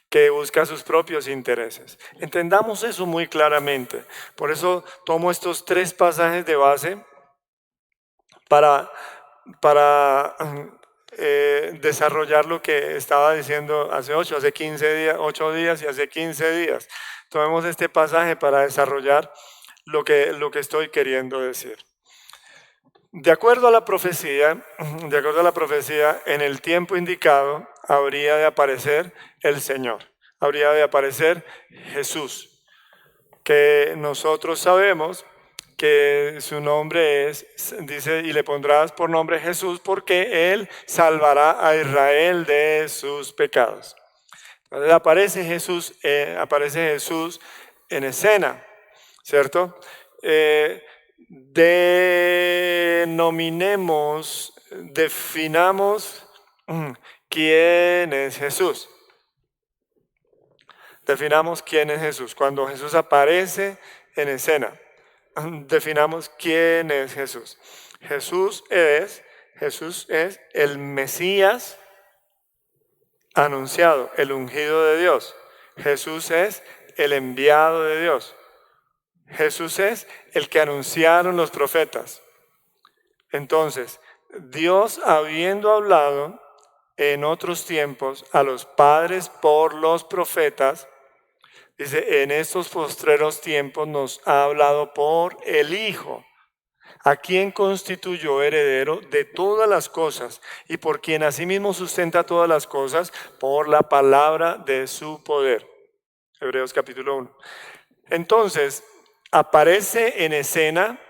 que busca sus propios intereses. Entendamos eso muy claramente. Por eso tomo estos 3 pasajes de base para desarrollar lo que estaba diciendo hace 8 días y hace 15 días. Tomemos este pasaje para desarrollar lo que estoy queriendo decir. De acuerdo a la profecía, en el tiempo indicado habría de aparecer el Señor, habría de aparecer Jesús, que nosotros sabemos que su nombre dice, y le pondrás por nombre Jesús, porque Él salvará a Israel de sus pecados. Entonces aparece Jesús en escena, ¿cierto? Definamos quién es Jesús. Definamos quién es Jesús. Cuando Jesús aparece en escena, definamos quién es Jesús. Jesús es el Mesías anunciado, el ungido de Dios. Jesús es el enviado de Dios. Jesús es el que anunciaron los profetas. Entonces, Dios, habiendo hablado en otros tiempos a los padres por los profetas, dice, en estos postreros tiempos nos ha hablado por el Hijo, a quien constituyó heredero de todas las cosas y por quien asimismo sustenta todas las cosas por la palabra de su poder. Hebreos capítulo 1. Entonces, aparece en escena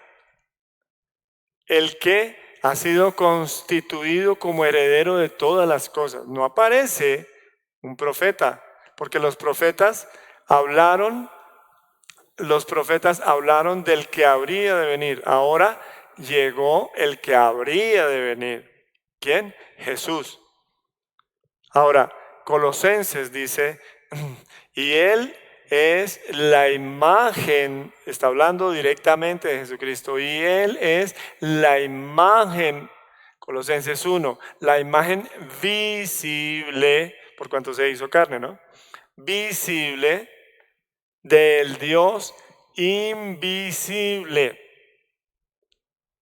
el que ha sido constituido como heredero de todas las cosas. No aparece un profeta, porque los profetas hablaron del que habría de venir. Ahora llegó el que habría de venir. ¿Quién? Jesús. Ahora, Colosenses dice, y Él es la imagen, está hablando directamente de Jesucristo, y Él es la imagen, Colosenses 1, la imagen visible, por cuanto se hizo carne, ¿no? Visible del Dios invisible.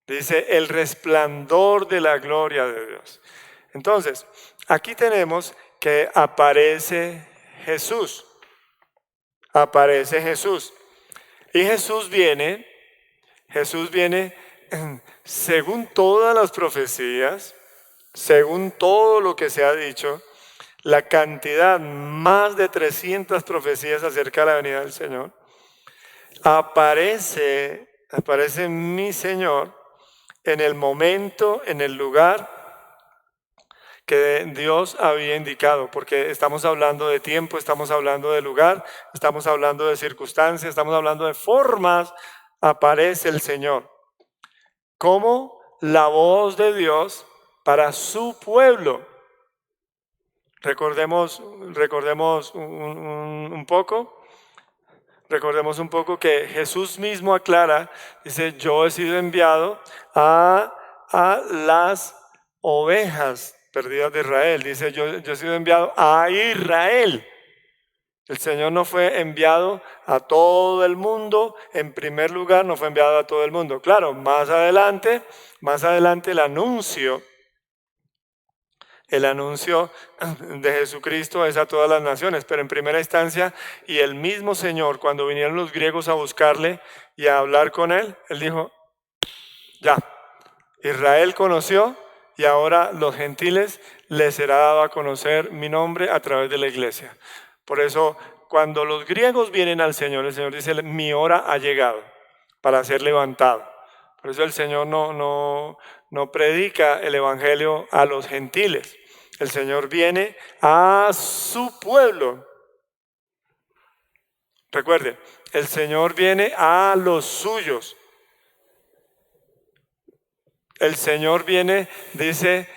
Dice, el resplandor de la gloria de Dios. Entonces, aquí tenemos que aparece Jesús. Aparece Jesús. Y Jesús viene según todas las profecías, según todo lo que se ha dicho, la cantidad, más de 300 profecías acerca de la venida del Señor. Aparece mi Señor en el momento, en el lugar que Dios había indicado, porque estamos hablando de tiempo, estamos hablando de lugar, estamos hablando de circunstancias, estamos hablando de formas. Aparece el Señor como la voz de Dios para su pueblo. Recordemos un poco que Jesús mismo aclara, dice, yo he sido enviado a las ovejas perdidas de Israel. Dice, yo he sido enviado a Israel. El Señor no fue enviado a todo el mundo. En primer lugar, no fue enviado a todo el mundo. Claro, más adelante el anuncio de Jesucristo es a todas las naciones, pero en primera instancia, y el mismo Señor, cuando vinieron los griegos a buscarle y a hablar con él, él dijo, ya, Israel conoció y ahora los gentiles les será dado a conocer mi nombre a través de la iglesia. Por eso, cuando los griegos vienen al Señor, el Señor dice, mi hora ha llegado para ser levantado. Por eso el Señor no predica el evangelio a los gentiles. El Señor viene a su pueblo. Recuerde, el Señor viene a los suyos. El Señor viene, dice,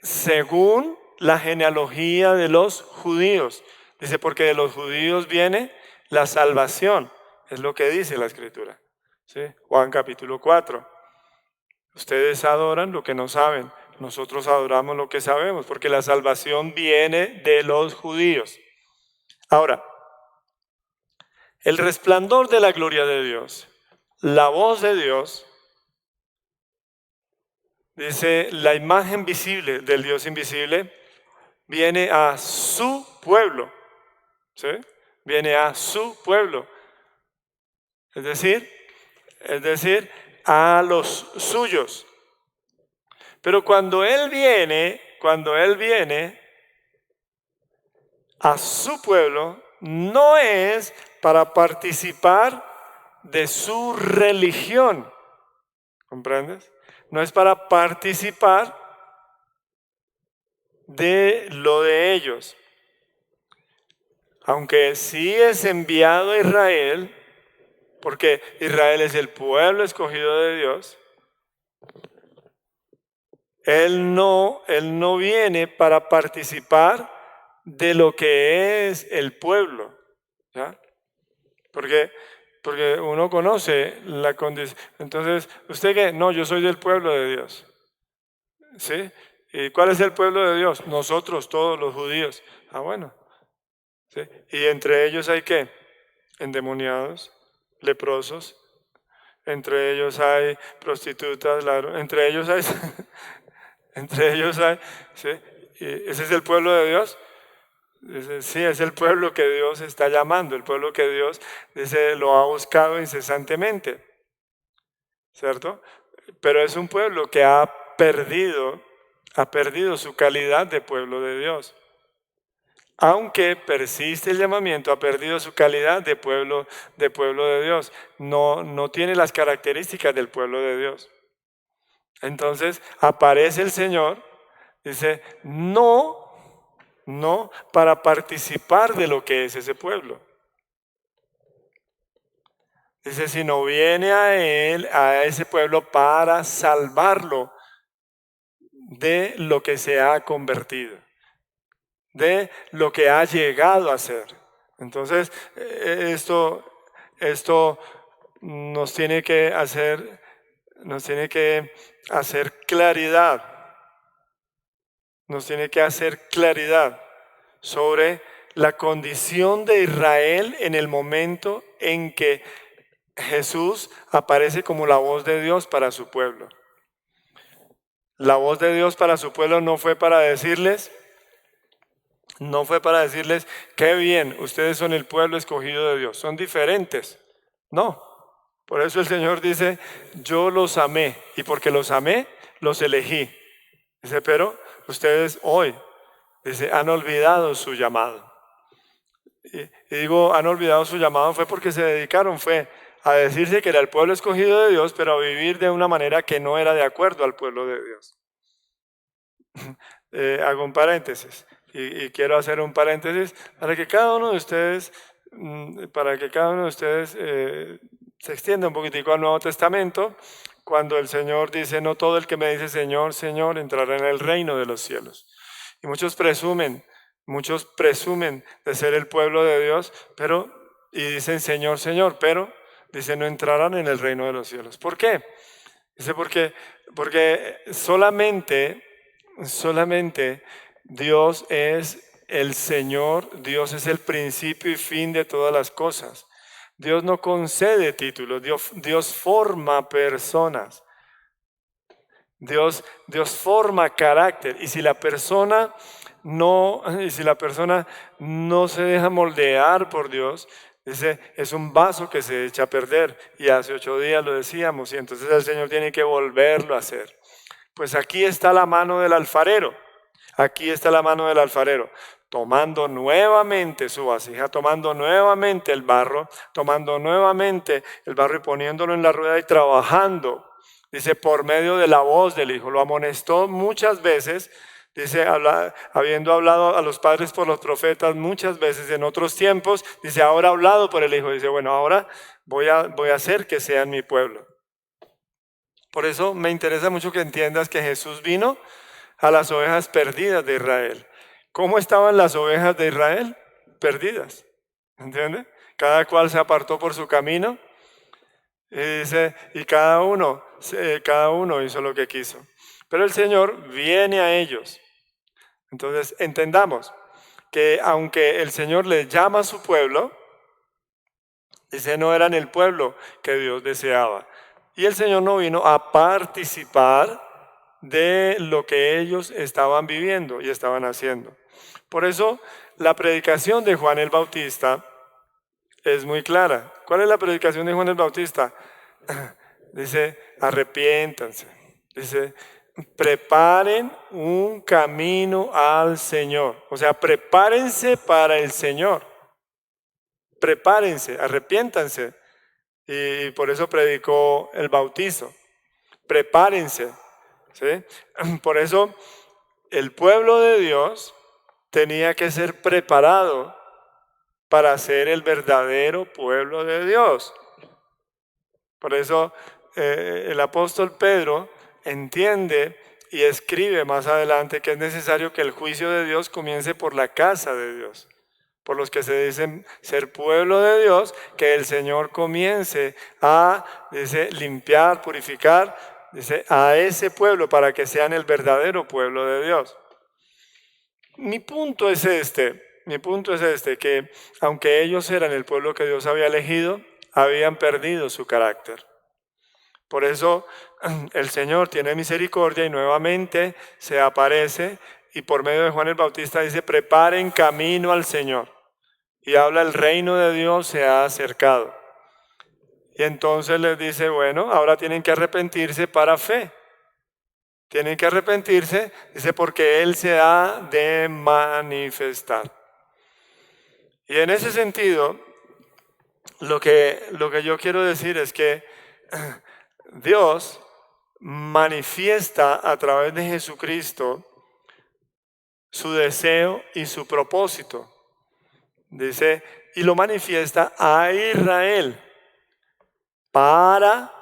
según la genealogía de los judíos. Dice, porque de los judíos viene la salvación. Es lo que dice la Escritura. ¿Sí? Juan capítulo 4. Ustedes adoran lo que no saben. Nosotros adoramos lo que sabemos, porque la salvación viene de los judíos. Ahora, el resplandor de la gloria de Dios, la voz de Dios, dice, la imagen visible del Dios invisible viene a su pueblo. ¿Sí? Viene a su pueblo. Es decir, a los suyos. Pero cuando Él viene a su pueblo, no es para participar de su religión. ¿Comprendes? No es para participar de lo de ellos. Aunque sí es enviado a Israel, porque Israel es el pueblo escogido de Dios, Él no viene para participar de lo que es el pueblo. ¿Ya? Porque uno conoce la condición. Entonces, ¿usted qué? No, yo soy del pueblo de Dios. ¿Sí? ¿Y cuál es el pueblo de Dios? Nosotros, todos los judíos. Ah, bueno. ¿Sí? Y entre ellos hay ¿qué? Endemoniados, leprosos. Entre ellos hay prostitutas, entre ellos hay, ¿sí? ¿Y ese es el pueblo de Dios? Dice, sí, es el pueblo que Dios está llamando, el pueblo que Dios dice, lo ha buscado incesantemente, ¿cierto? Pero es un pueblo que ha perdido su calidad de pueblo de Dios. Aunque persiste el llamamiento, ha perdido su calidad de pueblo de Dios. No tiene las características del pueblo de Dios. Entonces aparece el Señor, dice, no para participar de lo que es ese pueblo. Dice, sino viene a él, a ese pueblo, para salvarlo de lo que se ha convertido, de lo que ha llegado a ser. Entonces, esto nos tiene que hacer claridad. Nos tiene que hacer claridad sobre la condición de Israel en el momento en que Jesús aparece como la voz de Dios para su pueblo. La voz de Dios para su pueblo no fue para decirles, qué bien, ustedes son el pueblo escogido de Dios, son diferentes. No, por eso el Señor dice, yo los amé, y porque los amé, los elegí. Dice, pero ustedes hoy, dice, han olvidado su llamado. Y digo, han olvidado su llamado fue porque se dedicaron, fue a decirse que era el pueblo escogido de Dios, pero a vivir de una manera que no era de acuerdo al pueblo de Dios. Hago un paréntesis y quiero hacer un paréntesis para que cada uno de ustedes, se extienda un poquitico al Nuevo Testamento, cuando el Señor dice, no todo el que me dice Señor, Señor, entrará en el reino de los cielos. Y muchos presumen de ser el pueblo de Dios, y dicen Señor, Señor, pero dice no entrarán en el reino de los cielos. ¿Por qué? Dice porque solamente Dios es el Señor, Dios es el principio y fin de todas las cosas. Dios no concede títulos, Dios forma personas. Dios forma carácter, y si la persona no se deja moldear por Dios, dice, es un vaso que se echa a perder, y hace 8 días lo decíamos, y entonces el Señor tiene que volverlo a hacer. Pues aquí está la mano del alfarero, tomando nuevamente su vasija, tomando nuevamente el barro y poniéndolo en la rueda y trabajando. Dice, por medio de la voz del Hijo. Lo amonestó muchas veces Dice, habiendo hablado a los padres por los profetas muchas veces en otros tiempos, dice, ahora ha hablado por el Hijo. Dice, bueno, ahora voy a hacer que sean mi pueblo. Por eso me interesa mucho que entiendas que Jesús vino a las ovejas perdidas de Israel. ¿Cómo estaban las ovejas de Israel? Perdidas. ¿Entiendes? Cada cual se apartó por su camino. Y dice, y cada uno hizo lo que quiso. Pero el Señor viene a ellos. Entonces entendamos que aunque el Señor les llama a su pueblo, dice, no eran el pueblo que Dios deseaba. Y el Señor no vino a participar de lo que ellos estaban viviendo y estaban haciendo. Por eso la predicación de Juan el Bautista es muy clara. ¿Cuál es la predicación de Juan el Bautista? Dice, arrepiéntanse. Dice, preparen un camino al Señor. O sea, prepárense para el Señor. Prepárense, arrepiéntanse. Y por eso predicó el bautizo. Prepárense. ¿Sí? Por eso el pueblo de Dios tenía que ser preparado para ser el verdadero pueblo de Dios. Por eso el apóstol Pedro entiende y escribe más adelante que es necesario que el juicio de Dios comience por la casa de Dios. Por los que se dicen ser pueblo de Dios, que el Señor comience a, dice, limpiar, purificar, dice, a ese pueblo para que sean el verdadero pueblo de Dios. Mi punto es este, que aunque ellos eran el pueblo que Dios había elegido, habían perdido su carácter. Por eso el Señor tiene misericordia y nuevamente se aparece y por medio de Juan el Bautista dice, preparen camino al Señor. Y habla, el reino de Dios se ha acercado. Y entonces les dice, bueno, ahora tienen que arrepentirse para fe. Tienen que arrepentirse, dice, porque Él se ha de manifestar. Y en ese sentido, lo que yo quiero decir es que Dios manifiesta a través de Jesucristo su deseo y su propósito. Dice, y lo manifiesta a Israel para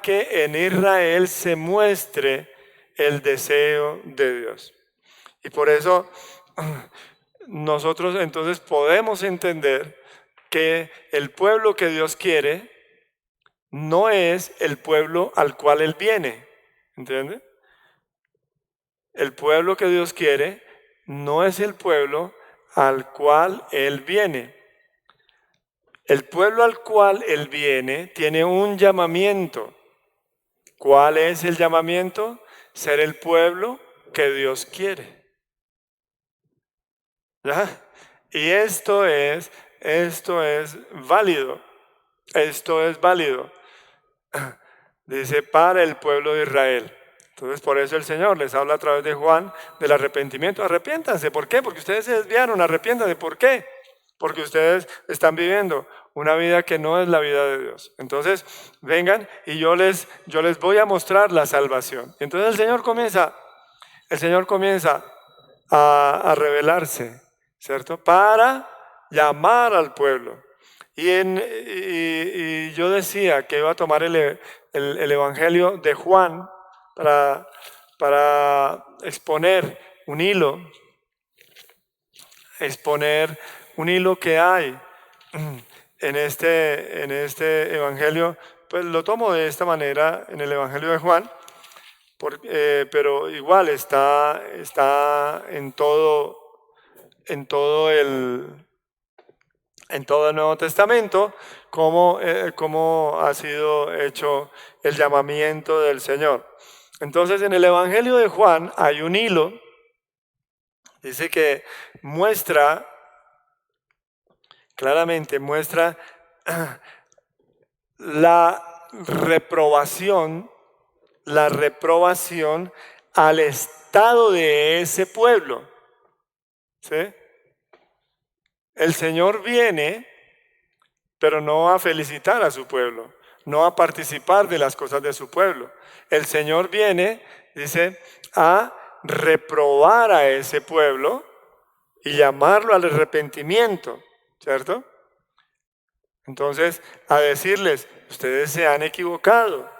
que en Israel se muestre el deseo de Dios. Y por eso nosotros entonces podemos entender que el pueblo que Dios quiere no es el pueblo al cual Él viene. ¿Entiende? El pueblo que Dios quiere no es el pueblo al cual Él viene. El pueblo al cual Él viene tiene un llamamiento. ¿Cuál es el llamamiento? Ser el pueblo que Dios quiere. ¿Ya? Y esto es válido. Esto es válido. Dice, para el pueblo de Israel. Entonces, por eso el Señor les habla a través de Juan del arrepentimiento. Arrepiéntanse. ¿Por qué? Porque ustedes se desviaron. Arrepiéntanse. ¿Por qué? Porque ustedes están viviendo una vida que no es la vida de Dios. Entonces, vengan y yo les voy a mostrar la salvación. Entonces el Señor comienza a revelarse, ¿cierto? Para llamar al pueblo. Y yo decía que iba a tomar el Evangelio de Juan para exponer un hilo que hay en este Evangelio. Pues lo tomo de esta manera en el Evangelio de Juan, pero igual está en todo el Nuevo Testamento, cómo ha sido hecho el llamamiento del Señor. Entonces, en el Evangelio de Juan hay un hilo, dice que claramente muestra la reprobación al estado de ese pueblo. ¿Sí? El Señor viene, pero no a felicitar a su pueblo, no a participar de las cosas de su pueblo. El Señor viene, dice, a reprobar a ese pueblo y llamarlo al arrepentimiento, ¿cierto? Entonces, a decirles, ustedes se han equivocado,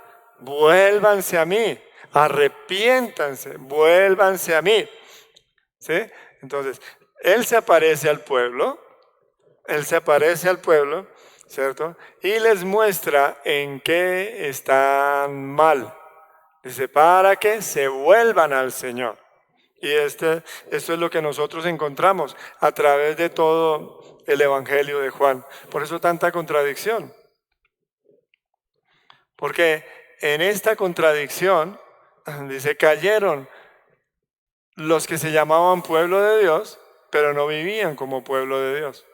vuélvanse a mí, arrepiéntanse, vuélvanse a mí, ¿sí? Entonces, Él se aparece al pueblo, ¿cierto? Y les muestra en qué están mal. Dice, para que se vuelvan al Señor. Y esto es lo que nosotros encontramos a través de todo el Evangelio de Juan. Por eso tanta contradicción. Porque en esta contradicción, dice, cayeron los que se llamaban pueblo de Dios, pero no vivían como pueblo de Dios.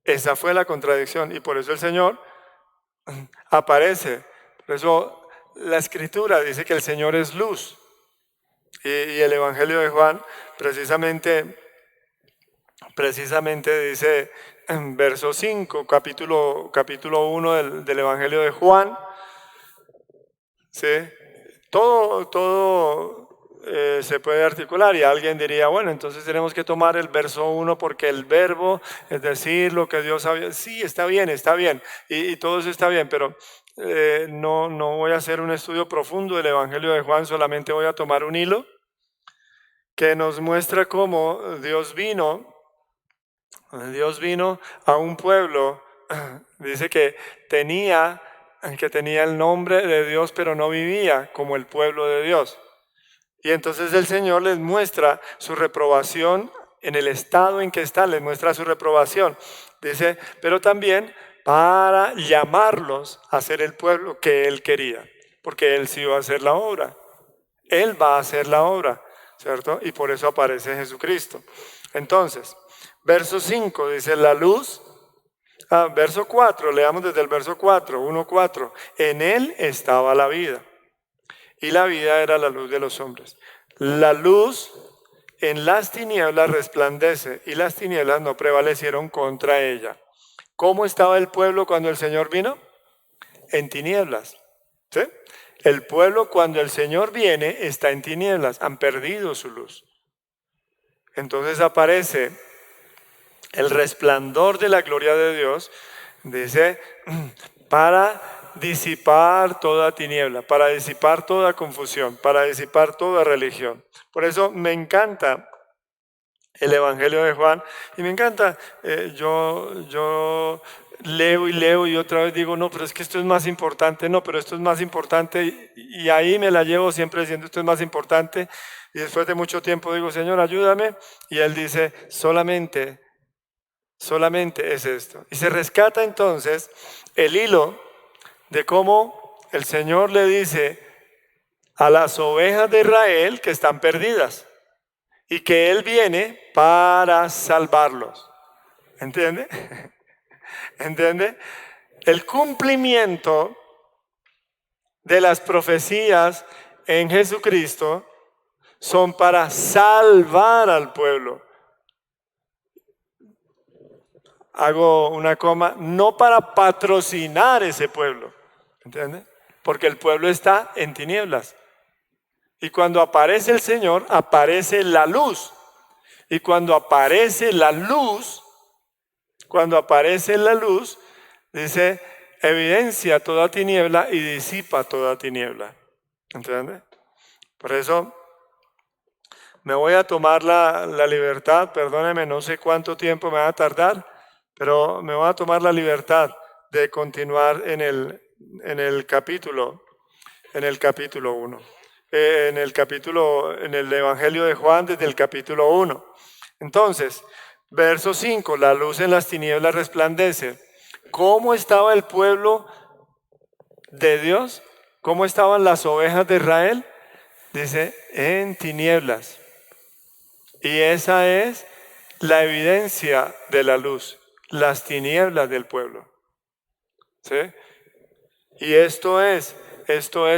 Esa fue la contradicción y por eso el Señor aparece. Por eso la Escritura dice que el Señor es luz. Y el Evangelio de Juan precisamente dice en verso 5, capítulo 1 del Evangelio de Juan, ¿sí? Todo se puede articular y alguien diría, bueno, entonces tenemos que tomar el verso 1 porque el verbo, es decir, lo que Dios sabía, sí, está bien, y todo eso está bien, pero no voy a hacer un estudio profundo del Evangelio de Juan, solamente voy a tomar un hilo que nos muestra cómo Dios vino a un pueblo, dice que tenía el nombre de Dios, pero no vivía como el pueblo de Dios. Y entonces el Señor les muestra su reprobación en el estado en que está, les muestra su reprobación. Dice, pero también para llamarlos a ser el pueblo que Él quería, porque Él sí va a hacer la obra. Él va a hacer la obra, ¿cierto? Y por eso aparece Jesucristo. Entonces, verso 5 dice, la luz. Verso 4, leamos desde el verso 4, 1:4. En Él estaba la vida. Y la vida era la luz de los hombres. La luz en las tinieblas resplandece y las tinieblas no prevalecieron contra ella. ¿Cómo estaba el pueblo cuando el Señor vino? En tinieblas. ¿Sí? El pueblo cuando el Señor viene está en tinieblas, han perdido su luz. Entonces aparece el resplandor de la gloria de Dios, dice, para disipar toda tiniebla, para disipar toda confusión, para disipar toda religión. Por eso me encanta el Evangelio de Juan y me encanta, yo leo y otra vez digo, no, pero es que esto es más importante, no, pero esto es más importante y ahí me la llevo siempre diciendo esto es más importante y después de mucho tiempo digo, Señor, ayúdame y Él dice, solamente es esto. Y se rescata entonces el hilo de cómo el Señor le dice a las ovejas de Israel que están perdidas y que Él viene para salvarlos. ¿Entiende? ¿Entiende? El cumplimiento de las profecías en Jesucristo son para salvar al pueblo. Hago una coma, no para patrocinar ese pueblo, ¿entiende? Porque el pueblo está en tinieblas. Y cuando aparece el Señor, aparece la luz. Y cuando aparece la luz, dice, evidencia toda tiniebla y disipa toda tiniebla. ¿Entiende? Por eso me voy a tomar la libertad, perdóneme, no sé cuánto tiempo me va a tardar, pero me voy a tomar la libertad de continuar en el capítulo 1. En el Evangelio de Juan desde el capítulo 1. Entonces, verso 5, la luz en las tinieblas resplandece. ¿Cómo estaba el pueblo de Dios? ¿Cómo estaban las ovejas de Israel? Dice, en tinieblas. Y esa es la evidencia de la luz, las tinieblas del pueblo. ¿Sí? Y esto es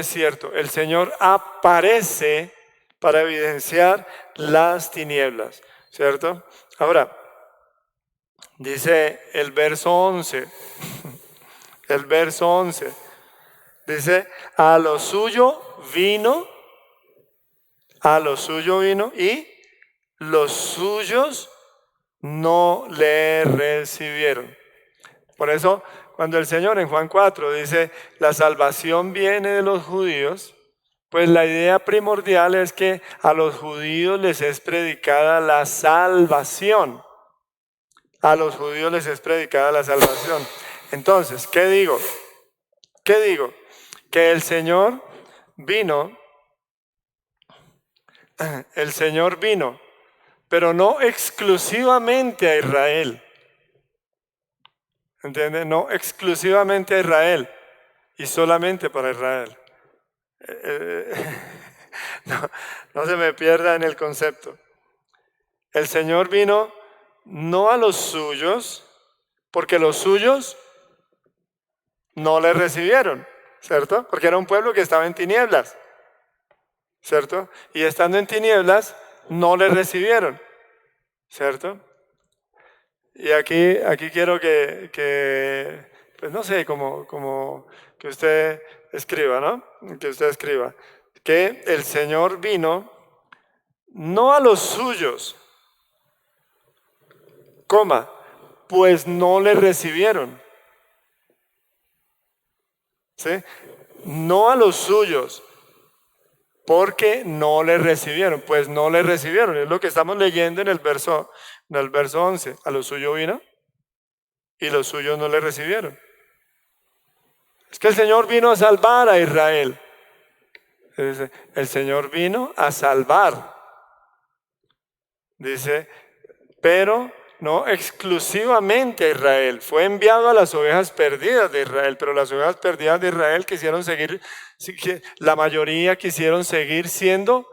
cierto. El Señor aparece para evidenciar las tinieblas, ¿cierto? Ahora, dice el verso 11, dice, a lo suyo vino, a lo suyo vino y los suyos no le recibieron. Por eso, cuando el Señor en Juan 4 dice, la salvación viene de los judíos, pues la idea primordial es que a los judíos les es predicada la salvación. A los judíos les es predicada la salvación. Entonces, ¿qué digo? ¿Qué digo? Que el Señor vino, pero no exclusivamente a Israel. ¿Entienden? No exclusivamente a Israel y solamente para Israel. No se me pierda en el concepto. El Señor vino no a los suyos, porque los suyos no le recibieron, ¿cierto? Porque era un pueblo que estaba en tinieblas, ¿cierto? Y estando en tinieblas, no le recibieron, ¿cierto? Y aquí quiero que pues no sé, como que usted escriba, ¿no? Que usted escriba. Que el Señor vino no a los suyos, pues no le recibieron. ¿Sí? No a los suyos, porque no le recibieron, pues no le recibieron. Es lo que estamos leyendo en el verso 11. A los suyos vino y los suyos no le recibieron. Es que el Señor vino a salvar a Israel. Dice, el Señor vino a salvar. Dice, pero no exclusivamente a Israel. Fue enviado a las ovejas perdidas de Israel, pero las ovejas perdidas de Israel quisieron seguir, la mayoría quisieron seguir siendo,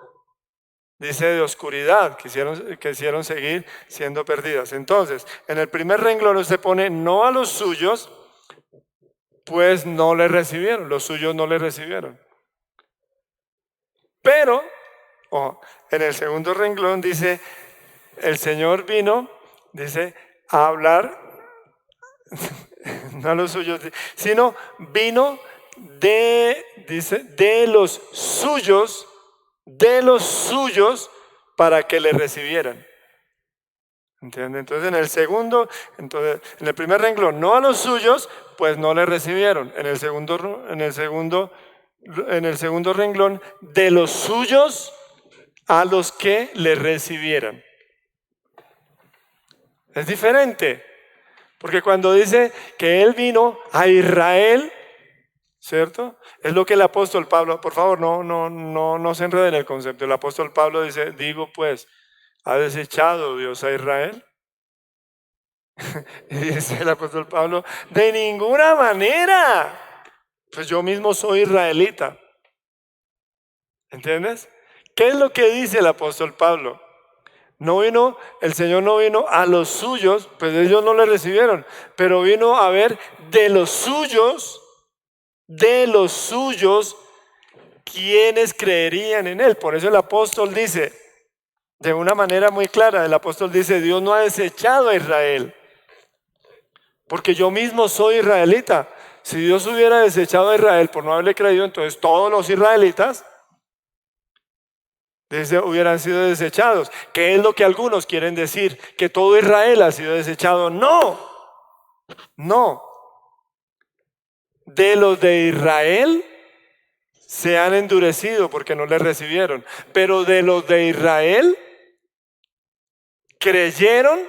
dice, de oscuridad, quisieron seguir siendo perdidas. Entonces, en el primer renglón usted pone no a los suyos, pues no le recibieron, los suyos no le recibieron. Pero, en el segundo renglón dice, el Señor vino, dice, a hablar, no a los suyos, sino vino de los suyos para que le recibieran. ¿Entiende? Entonces en el primer renglón, no a los suyos, pues no le recibieron. En el segundo renglón, de los suyos a los que le recibieran. Es diferente, porque cuando dice que Él vino a Israel, ¿cierto? Es lo que el apóstol Pablo, por favor, no se enreden en el concepto. El apóstol Pablo dice, digo pues, ¿ha desechado Dios a Israel? Y dice el apóstol Pablo, de ninguna manera. Pues yo mismo soy israelita. ¿Entiendes? ¿Qué es lo que dice el apóstol Pablo? El Señor no vino a los suyos, pues ellos no le recibieron, pero vino a ver de los suyos, quienes creerían en Él. Por eso el apóstol dice, de una manera muy clara, el apóstol dice, Dios no ha desechado a Israel, porque yo mismo soy israelita. Si Dios hubiera desechado a Israel por no haberle creído, entonces todos los israelitas hubieran sido desechados. ¿Qué es lo que algunos quieren decir? ¿Que todo Israel ha sido desechado? No. De los de Israel se han endurecido porque no le recibieron. Pero de los de Israel creyeron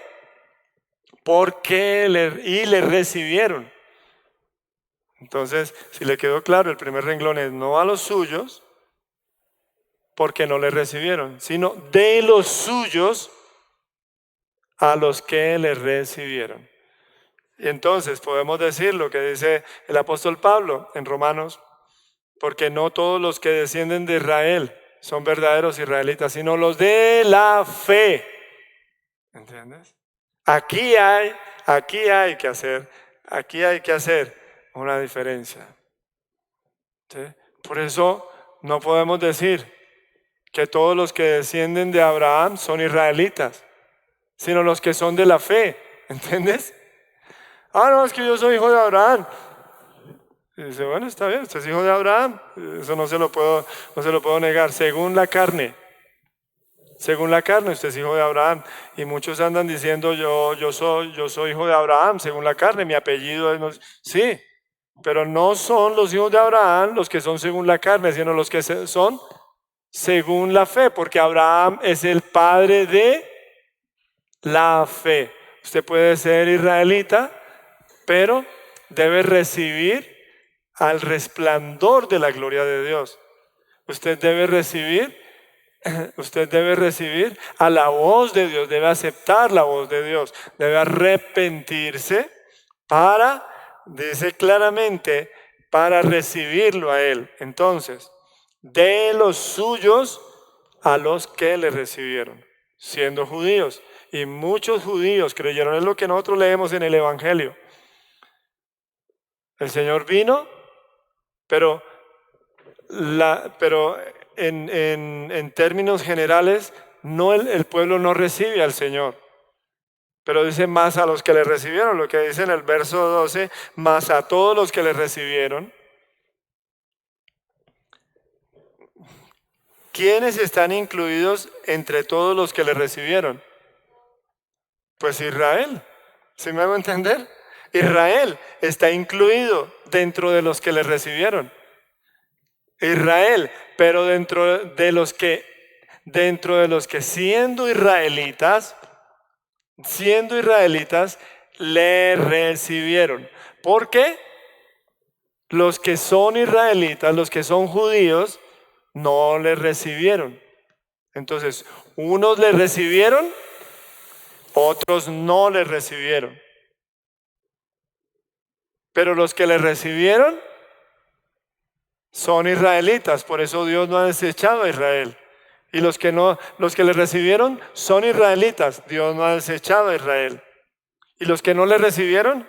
y le recibieron. Entonces, si le quedó claro, el primer renglón es no a los suyos, porque no le recibieron, sino de los suyos a los que le recibieron. Y entonces podemos decir lo que dice el apóstol Pablo en Romanos, porque no todos los que descienden de Israel son verdaderos israelitas, sino los de la fe. ¿Entiendes? Aquí hay que hacer una diferencia. ¿Sí? Por eso no podemos decir que todos los que descienden de Abraham son israelitas, sino los que son de la fe. ¿Entiendes? No, es que yo soy hijo de Abraham. Y dice, bueno, está bien, usted es hijo de Abraham. Eso no se lo puedo negar. Según la carne, según la carne, usted es hijo de Abraham. Y muchos andan diciendo, yo soy hijo de Abraham, según la carne, mi apellido es... Sí, pero no son los hijos de Abraham los que son según la carne, sino los que son según la fe, porque Abraham es el padre de la fe. Usted puede ser israelita, pero debe recibir al resplandor de la gloria de Dios. Usted debe recibir a la voz de Dios, debe aceptar la voz de Dios, debe arrepentirse para, dice claramente, para recibirlo a Él. Entonces, de los suyos a los que le recibieron, siendo judíos. Y muchos judíos creyeron en lo que nosotros leemos en el Evangelio. El Señor vino, pero en términos generales, el pueblo no recibe al Señor. Pero dice más a los que le recibieron, lo que dice en el verso 12, más a todos los que le recibieron. ¿Quiénes están incluidos entre todos los que le recibieron? Pues Israel. ¿Sí me hago entender? Israel está incluido dentro de los que le recibieron. Israel, pero dentro de los que siendo israelitas, le recibieron. ¿Por qué? Los que son israelitas, los que son judíos, no le recibieron. Entonces, unos le recibieron, otros no le recibieron. Pero los que le recibieron son israelitas, por eso Dios no ha desechado a Israel. Y los que le recibieron son israelitas, Dios no ha desechado a Israel. Y los que no le recibieron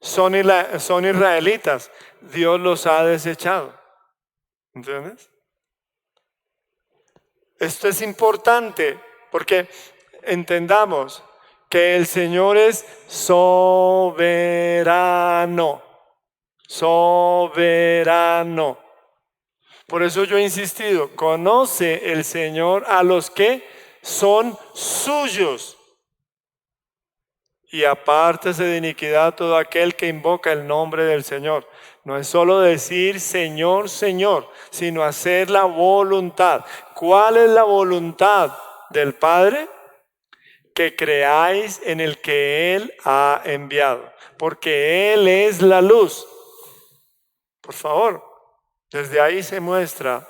son israelitas, Dios los ha desechado. ¿Entiendes? Esto es importante porque entendamos que el Señor es soberano. Soberano. Por eso yo he insistido, conoce el Señor a los que son suyos. Y apártese de iniquidad todo aquel que invoca el nombre del Señor. No es solo decir Señor, Señor, sino hacer la voluntad. ¿Cuál es la voluntad del Padre? Que creáis en el que Él ha enviado, porque Él es la luz. Por favor, desde ahí se muestra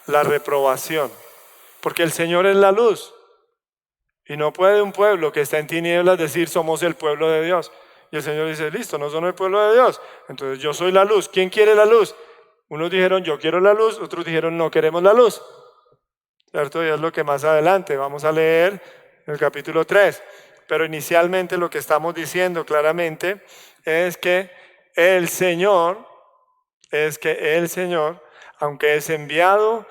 la reprobación, porque el Señor es la luz. Y no puede un pueblo que está en tinieblas decir somos el pueblo de Dios. Y el Señor dice, listo, no son el pueblo de Dios. Entonces yo soy la luz. ¿Quién quiere la luz? Unos dijeron yo quiero la luz, otros dijeron no queremos la luz. ¿Cierto? Y es lo que más adelante vamos a leer en el capítulo 3. Pero inicialmente lo que estamos diciendo claramente es que el Señor, aunque es enviado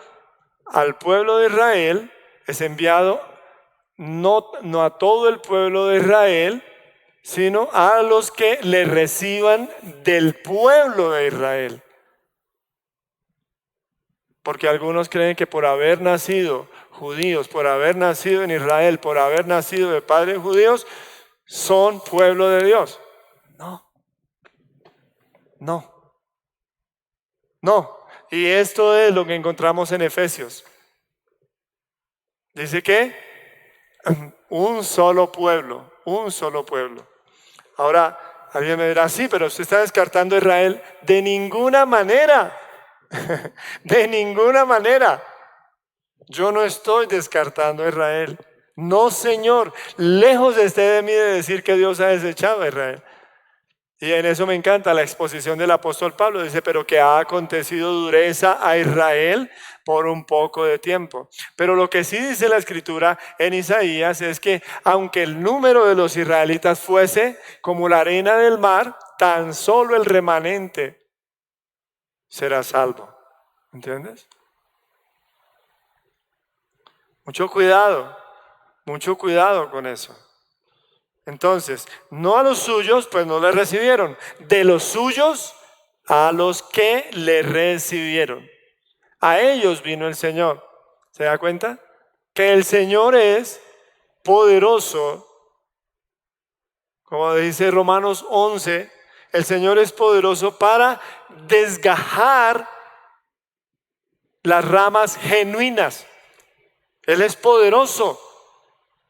al pueblo de Israel, es enviado no a todo el pueblo de Israel, sino a los que le reciban del pueblo de Israel. Porque algunos creen que por haber nacido judíos, por haber nacido en Israel, por haber nacido de padres judíos, son pueblo de Dios. No. Y esto es lo que encontramos en Efesios. Dice que un solo pueblo. Ahora, alguien me dirá, sí, pero usted está descartando a Israel. De ninguna manera. De ninguna manera. Yo no estoy descartando a Israel. No, Señor. Lejos esté de mí de decir que Dios ha desechado a Israel. Y en eso me encanta la exposición del apóstol Pablo. Dice, pero que ha acontecido dureza a Israel por un poco de tiempo. Pero lo que sí dice la Escritura en Isaías es que aunque el número de los israelitas fuese como la arena del mar, tan solo el remanente será salvo. ¿Entiendes? Mucho cuidado con eso. Entonces, no a los suyos, pues no le recibieron. De los suyos a los que le recibieron. A ellos vino el Señor. ¿Se da cuenta? Que el Señor es poderoso. Como dice Romanos 11, el Señor es poderoso para desgajar las ramas genuinas. Él es poderoso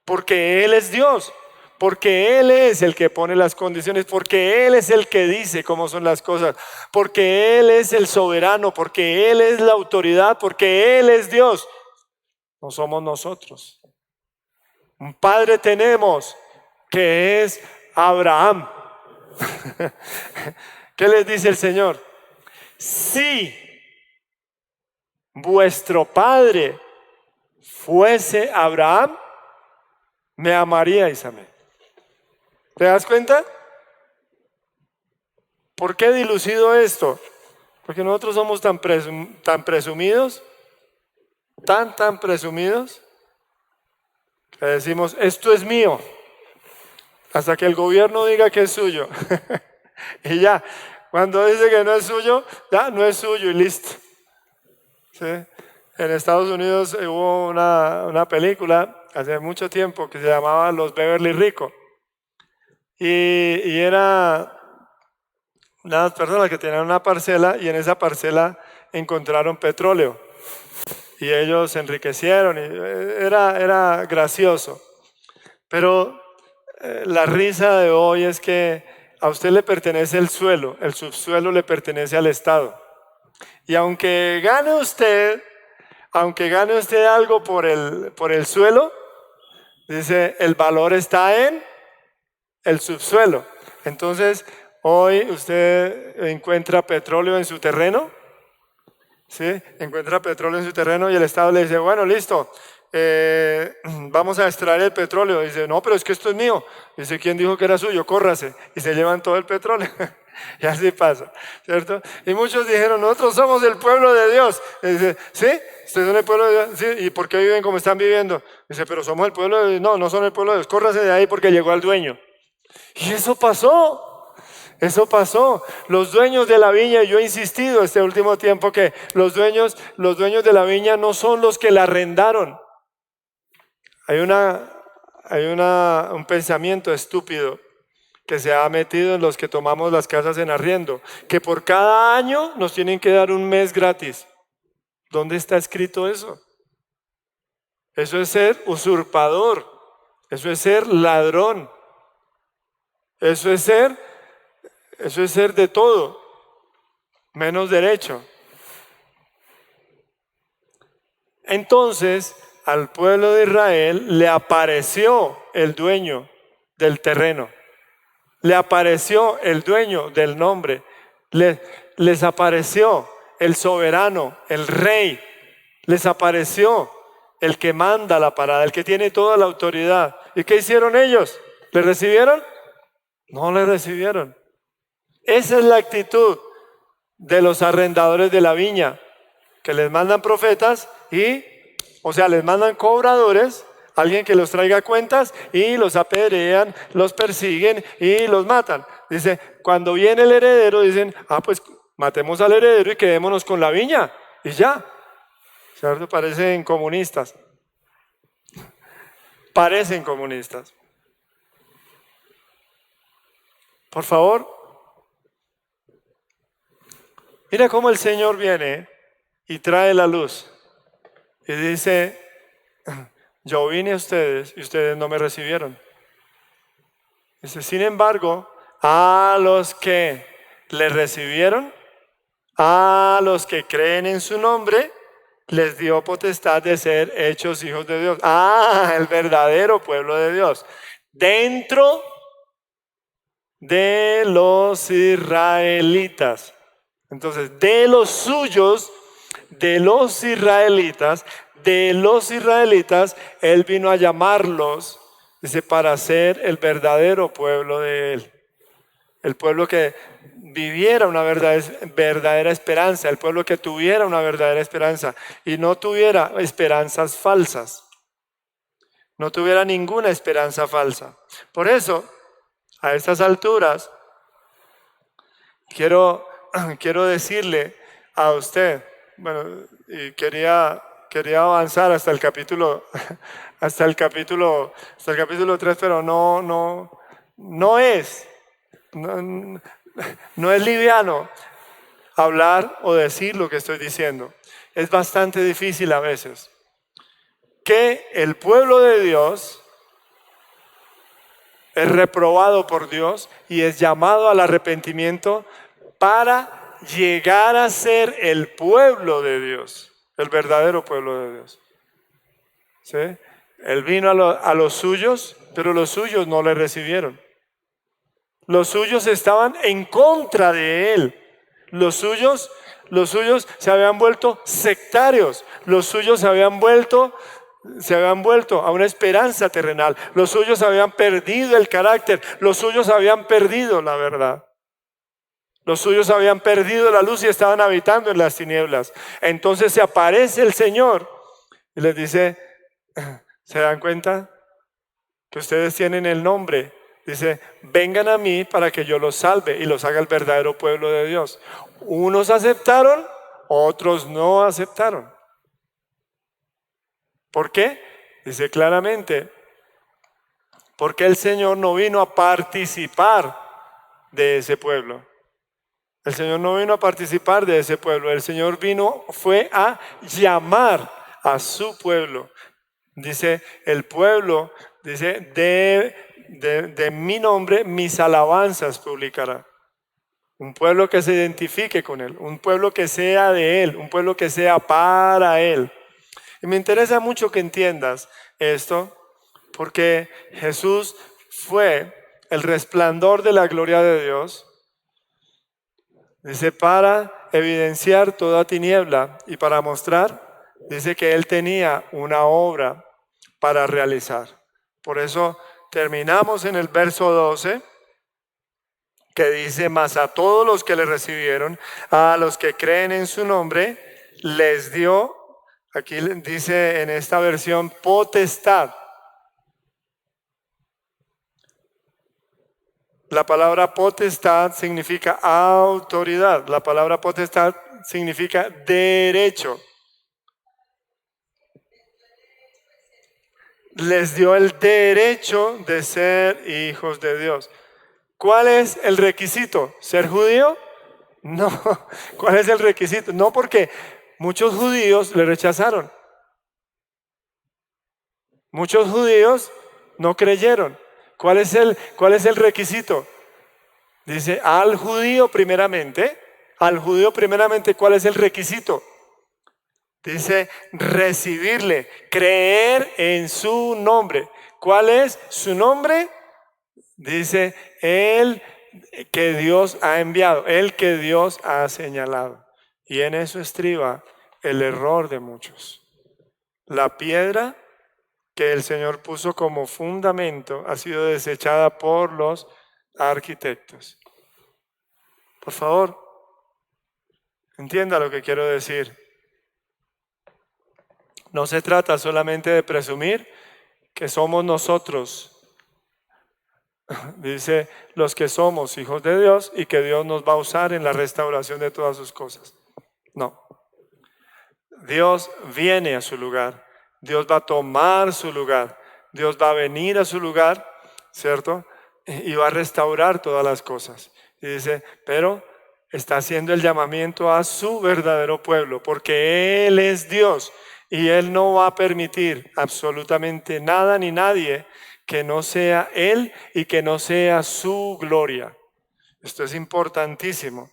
porque Él es Dios, porque Él es el que pone las condiciones, porque Él es el que dice cómo son las cosas, porque Él es el soberano, porque Él es la autoridad, porque Él es Dios. No somos nosotros. Un padre tenemos que es Abraham. ¿Qué les dice el Señor? Si vuestro padre fuese Abraham, me amaríais a mí. ¿Te das cuenta? ¿Por qué dilucido esto? Porque nosotros somos tan presumidos, tan presumidos, que decimos, esto es mío, hasta que el gobierno diga que es suyo. Y ya, cuando dice que no es suyo, ya no es suyo y listo. ¿Sí? En Estados Unidos hubo una película hace mucho tiempo que se llamaba Los Beverly Rico. Y era unas personas que tenían una parcela y en esa parcela encontraron petróleo. Y ellos se enriquecieron y era gracioso. Pero la risa de hoy es que a usted le pertenece el suelo, el subsuelo le pertenece al Estado. Y aunque gane usted algo por el suelo, dice, el valor está en el subsuelo. Entonces, hoy usted encuentra petróleo en su terreno, ¿sí? Encuentra petróleo en su terreno y el Estado le dice, bueno, listo, vamos a extraer el petróleo. Dice, no, pero es que esto es mío. Dice, ¿quién dijo que era suyo? Córrase. Y se llevan todo el petróleo. Y así pasa, ¿cierto? Y muchos dijeron, nosotros somos el pueblo de Dios. Y dice, ¿sí? ¿Ustedes son el pueblo de Dios? ¿Sí? ¿Y por qué viven como están viviendo? Dice, pero somos el pueblo de Dios. No, no son el pueblo de Dios. Córrase de ahí porque llegó el dueño. Y eso pasó. Eso pasó. Los dueños de la viña, yo he insistido este último tiempo que los dueños de la viña no son los que la arrendaron. Hay un pensamiento estúpido que se ha metido en los que tomamos las casas en arriendo, que por cada año nos tienen que dar un mes gratis. ¿Dónde está escrito eso? Eso es ser usurpador, eso es ser ladrón, eso es ser de todo, menos derecho. Entonces, al pueblo de Israel le apareció el dueño del terreno. Le apareció el dueño del nombre, les apareció el soberano, el rey, les apareció el que manda la parada, el que tiene toda la autoridad. ¿Y qué hicieron ellos? ¿Le recibieron? No le recibieron. Esa es la actitud de los arrendadores de la viña, que les mandan profetas les mandan cobradores, alguien que los traiga cuentas y los apedrean, los persiguen y los matan. Dice, cuando viene el heredero, dicen, pues matemos al heredero y quedémonos con la viña y ya. ¿Cierto? Parecen comunistas. Parecen comunistas. Por favor, mira cómo el Señor viene y trae la luz. Y dice, yo vine a ustedes y ustedes no me recibieron. Dice, sin embargo, a los que le recibieron, a los que creen en su nombre, les dio potestad de ser hechos hijos de Dios. El verdadero pueblo de Dios. Dentro de los israelitas. Entonces, de los suyos, de los israelitas, Él vino a llamarlos, dice, para ser el verdadero pueblo de Él. El pueblo que viviera una verdadera esperanza, el pueblo que tuviera una verdadera esperanza y no tuviera esperanzas falsas. No tuviera ninguna esperanza falsa. Por eso, a estas alturas, quiero decirle a usted bueno, y quería avanzar hasta el capítulo, hasta el capítulo 3, pero no es, no, no es liviano hablar o decir lo que estoy diciendo. Es bastante difícil a veces. Que el pueblo de Dios es reprobado por Dios y es llamado al arrepentimiento para llegar a ser el pueblo de Dios, el verdadero pueblo de Dios. ¿Sí? Él vino a los suyos, pero los suyos no le recibieron. Los suyos estaban en contra de él. Los suyos se habían vuelto sectarios. Los suyos se habían vuelto a una esperanza terrenal. Los suyos habían perdido el carácter. Los suyos habían perdido la verdad. Los suyos habían perdido la luz y estaban habitando en las tinieblas. Entonces se aparece el Señor y les dice, ¿se dan cuenta? Que ustedes tienen el nombre. Dice, vengan a mí para que yo los salve y los haga el verdadero pueblo de Dios. Unos aceptaron, otros no aceptaron. ¿Por qué? Dice claramente, porque el Señor no vino a participar de ese pueblo. El Señor no vino a participar de ese pueblo. El Señor fue a llamar a su pueblo. Dice, el pueblo, dice, de mi nombre, mis alabanzas publicará. Un pueblo que se identifique con Él, un pueblo que sea de Él, un pueblo que sea para Él. Y me interesa mucho que entiendas esto, porque Jesús fue el resplandor de la gloria de Dios. Dice, para evidenciar toda tiniebla y para mostrar, dice que Él tenía una obra para realizar. Por eso terminamos en el verso 12, que dice, mas a todos los que le recibieron, a los que creen en su nombre, les dio, aquí dice en esta versión, potestad. La palabra potestad significa autoridad. La palabra potestad significa derecho. Les dio el derecho de ser hijos de Dios. ¿Cuál es el requisito? ¿Ser judío? No. ¿Cuál es el requisito? No, porque muchos judíos le rechazaron. Muchos judíos no creyeron. ¿Cuál es el requisito? Dice, al judío primeramente, ¿cuál es el requisito? Dice, recibirle, creer en su nombre. ¿Cuál es su nombre? Dice, el que Dios ha enviado, el que Dios ha señalado. Y en eso estriba el error de muchos. La piedra que el Señor puso como fundamento ha sido desechada por los arquitectos. Por favor, entienda lo que quiero decir. No se trata solamente de presumir que somos nosotros, dice, los que somos hijos de Dios y que Dios nos va a usar en la restauración de todas sus cosas. No. Dios viene a su lugar. Dios va a tomar su lugar. Dios va a venir a su lugar, ¿cierto? Y va a restaurar todas las cosas. Y dice, pero está haciendo el llamamiento a su verdadero pueblo, porque Él es Dios y Él no va a permitir absolutamente nada ni nadie que no sea Él y que no sea su gloria. Esto es importantísimo.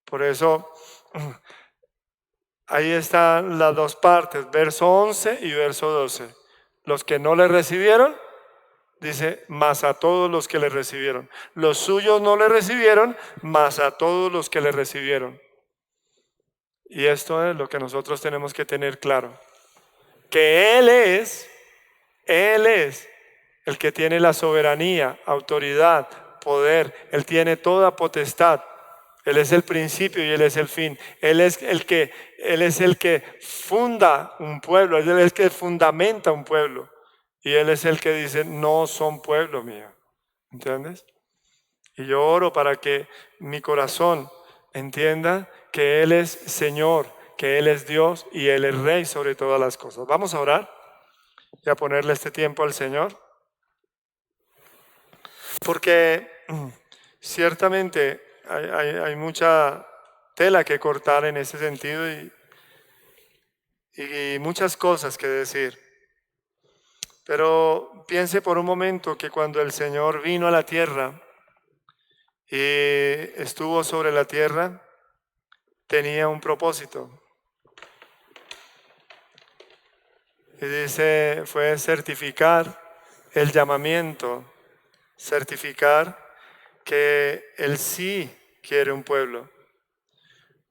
Por eso, ahí están las dos partes, verso 11 y verso 12. Los que no le recibieron, dice, mas a todos los que le recibieron. Los suyos no le recibieron, mas a todos los que le recibieron. Y esto es lo que nosotros tenemos que tener claro. Que Él es el que tiene la soberanía, autoridad, poder. Él tiene toda potestad. Él es el principio y Él es el fin. Él es el que funda un pueblo. Él es el que fundamenta un pueblo. Y Él es el que dice, no son pueblo mío. ¿Entiendes? Y yo oro para que mi corazón entienda que Él es Señor, que Él es Dios y Él es Rey sobre todas las cosas. Vamos a orar y a ponerle este tiempo al Señor. Porque ciertamente hay mucha tela que cortar en ese sentido y muchas cosas que decir. Pero piense por un momento que cuando el Señor vino a la tierra y estuvo sobre la tierra, tenía un propósito. Y dice, fue certificar el llamamiento, certificar que Él sí quiere un pueblo.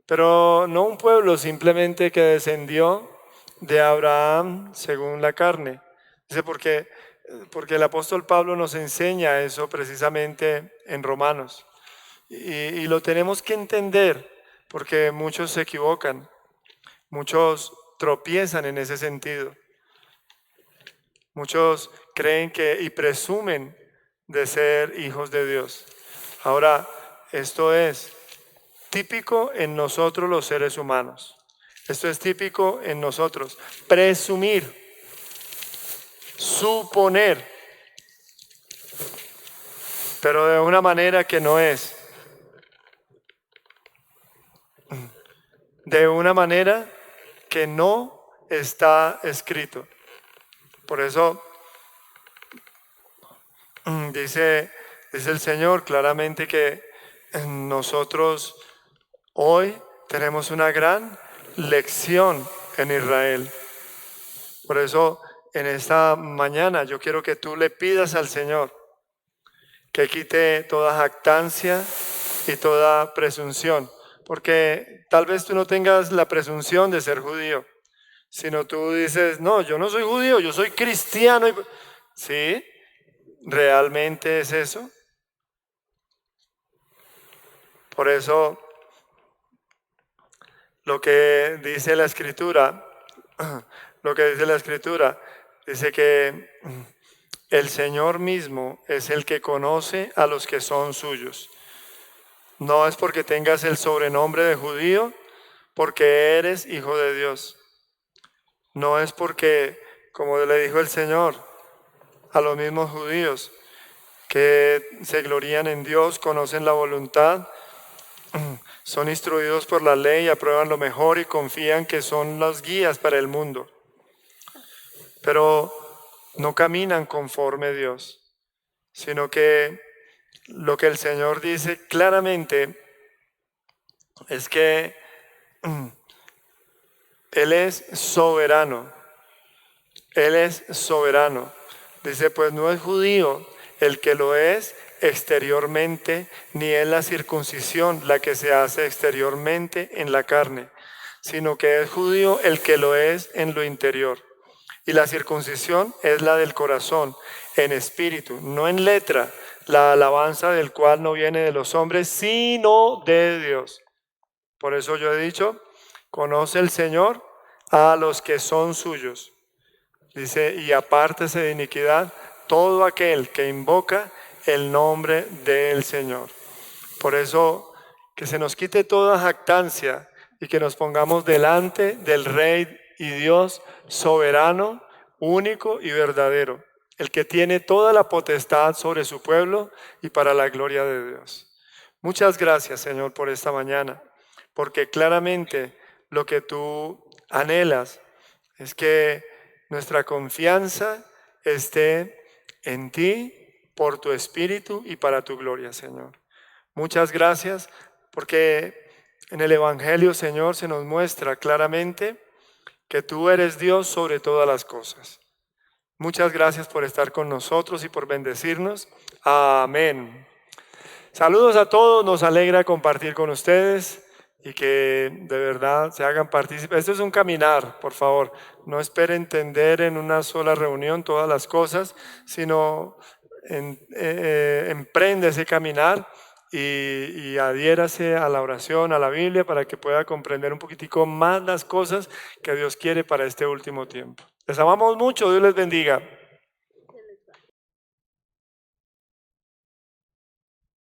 Pero no un pueblo simplemente que descendió de Abraham según la carne. Dice, porque el apóstol Pablo nos enseña eso precisamente en Romanos. Y lo tenemos que entender porque muchos se equivocan, muchos tropiezan en ese sentido. Muchos creen que y presumen de ser hijos de Dios. Ahora, esto es típico en nosotros los seres humanos. Esto es típico en nosotros. Presumir, suponer, pero de una manera que no es. De una manera que no está escrito. Por eso dice el Señor claramente que nosotros hoy tenemos una gran lección en Israel. Por eso en esta mañana yo quiero que tú le pidas al Señor que quite toda jactancia y toda presunción. Porque tal vez tú no tengas la presunción de ser judío, sino tú dices, no, yo no soy judío, yo soy cristiano. ¿Sí? ¿Realmente es eso? Por eso, lo que dice la Escritura, dice que el Señor mismo es el que conoce a los que son suyos. No es porque tengas el sobrenombre de judío, porque eres hijo de Dios. No es porque, como le dijo el Señor a los mismos judíos, que se glorían en Dios, conocen la voluntad, son instruidos por la ley, aprueban lo mejor y confían que son las guías para el mundo. Pero no caminan conforme a Dios, sino que lo que el Señor dice claramente es que Él es soberano. Él es soberano. Dice, pues no es judío el que lo es exteriormente, ni es la circuncisión la que se hace exteriormente en la carne, sino que es judío el que lo es en lo interior. Y la circuncisión es la del corazón, en espíritu, no en letra, la alabanza del cual no viene de los hombres, sino de Dios. Por eso yo he dicho, conoce el Señor a los que son suyos. Dice, y apártese de iniquidad todo aquel que invoca el nombre del Señor. Por eso, que se nos quite toda jactancia y que nos pongamos delante del Rey y Dios soberano, único y verdadero, el que tiene toda la potestad sobre su pueblo y para la gloria de Dios. Muchas gracias, Señor, por esta mañana, porque claramente lo que tú anhelas es que nuestra confianza esté en ti, por tu Espíritu y para tu gloria, Señor. Muchas gracias, porque en el Evangelio, Señor, se nos muestra claramente que tú eres Dios sobre todas las cosas. Muchas gracias por estar con nosotros y por bendecirnos. Amén. Saludos a todos, nos alegra compartir con ustedes y que de verdad se hagan partícipes. Esto es un caminar, por favor. No espere entender en una sola reunión todas las cosas, sino emprende ese caminar y adhiérase a la oración, a la Biblia, para que pueda comprender un poquitico más las cosas que Dios quiere para este último tiempo. Les amamos mucho, Dios les bendiga.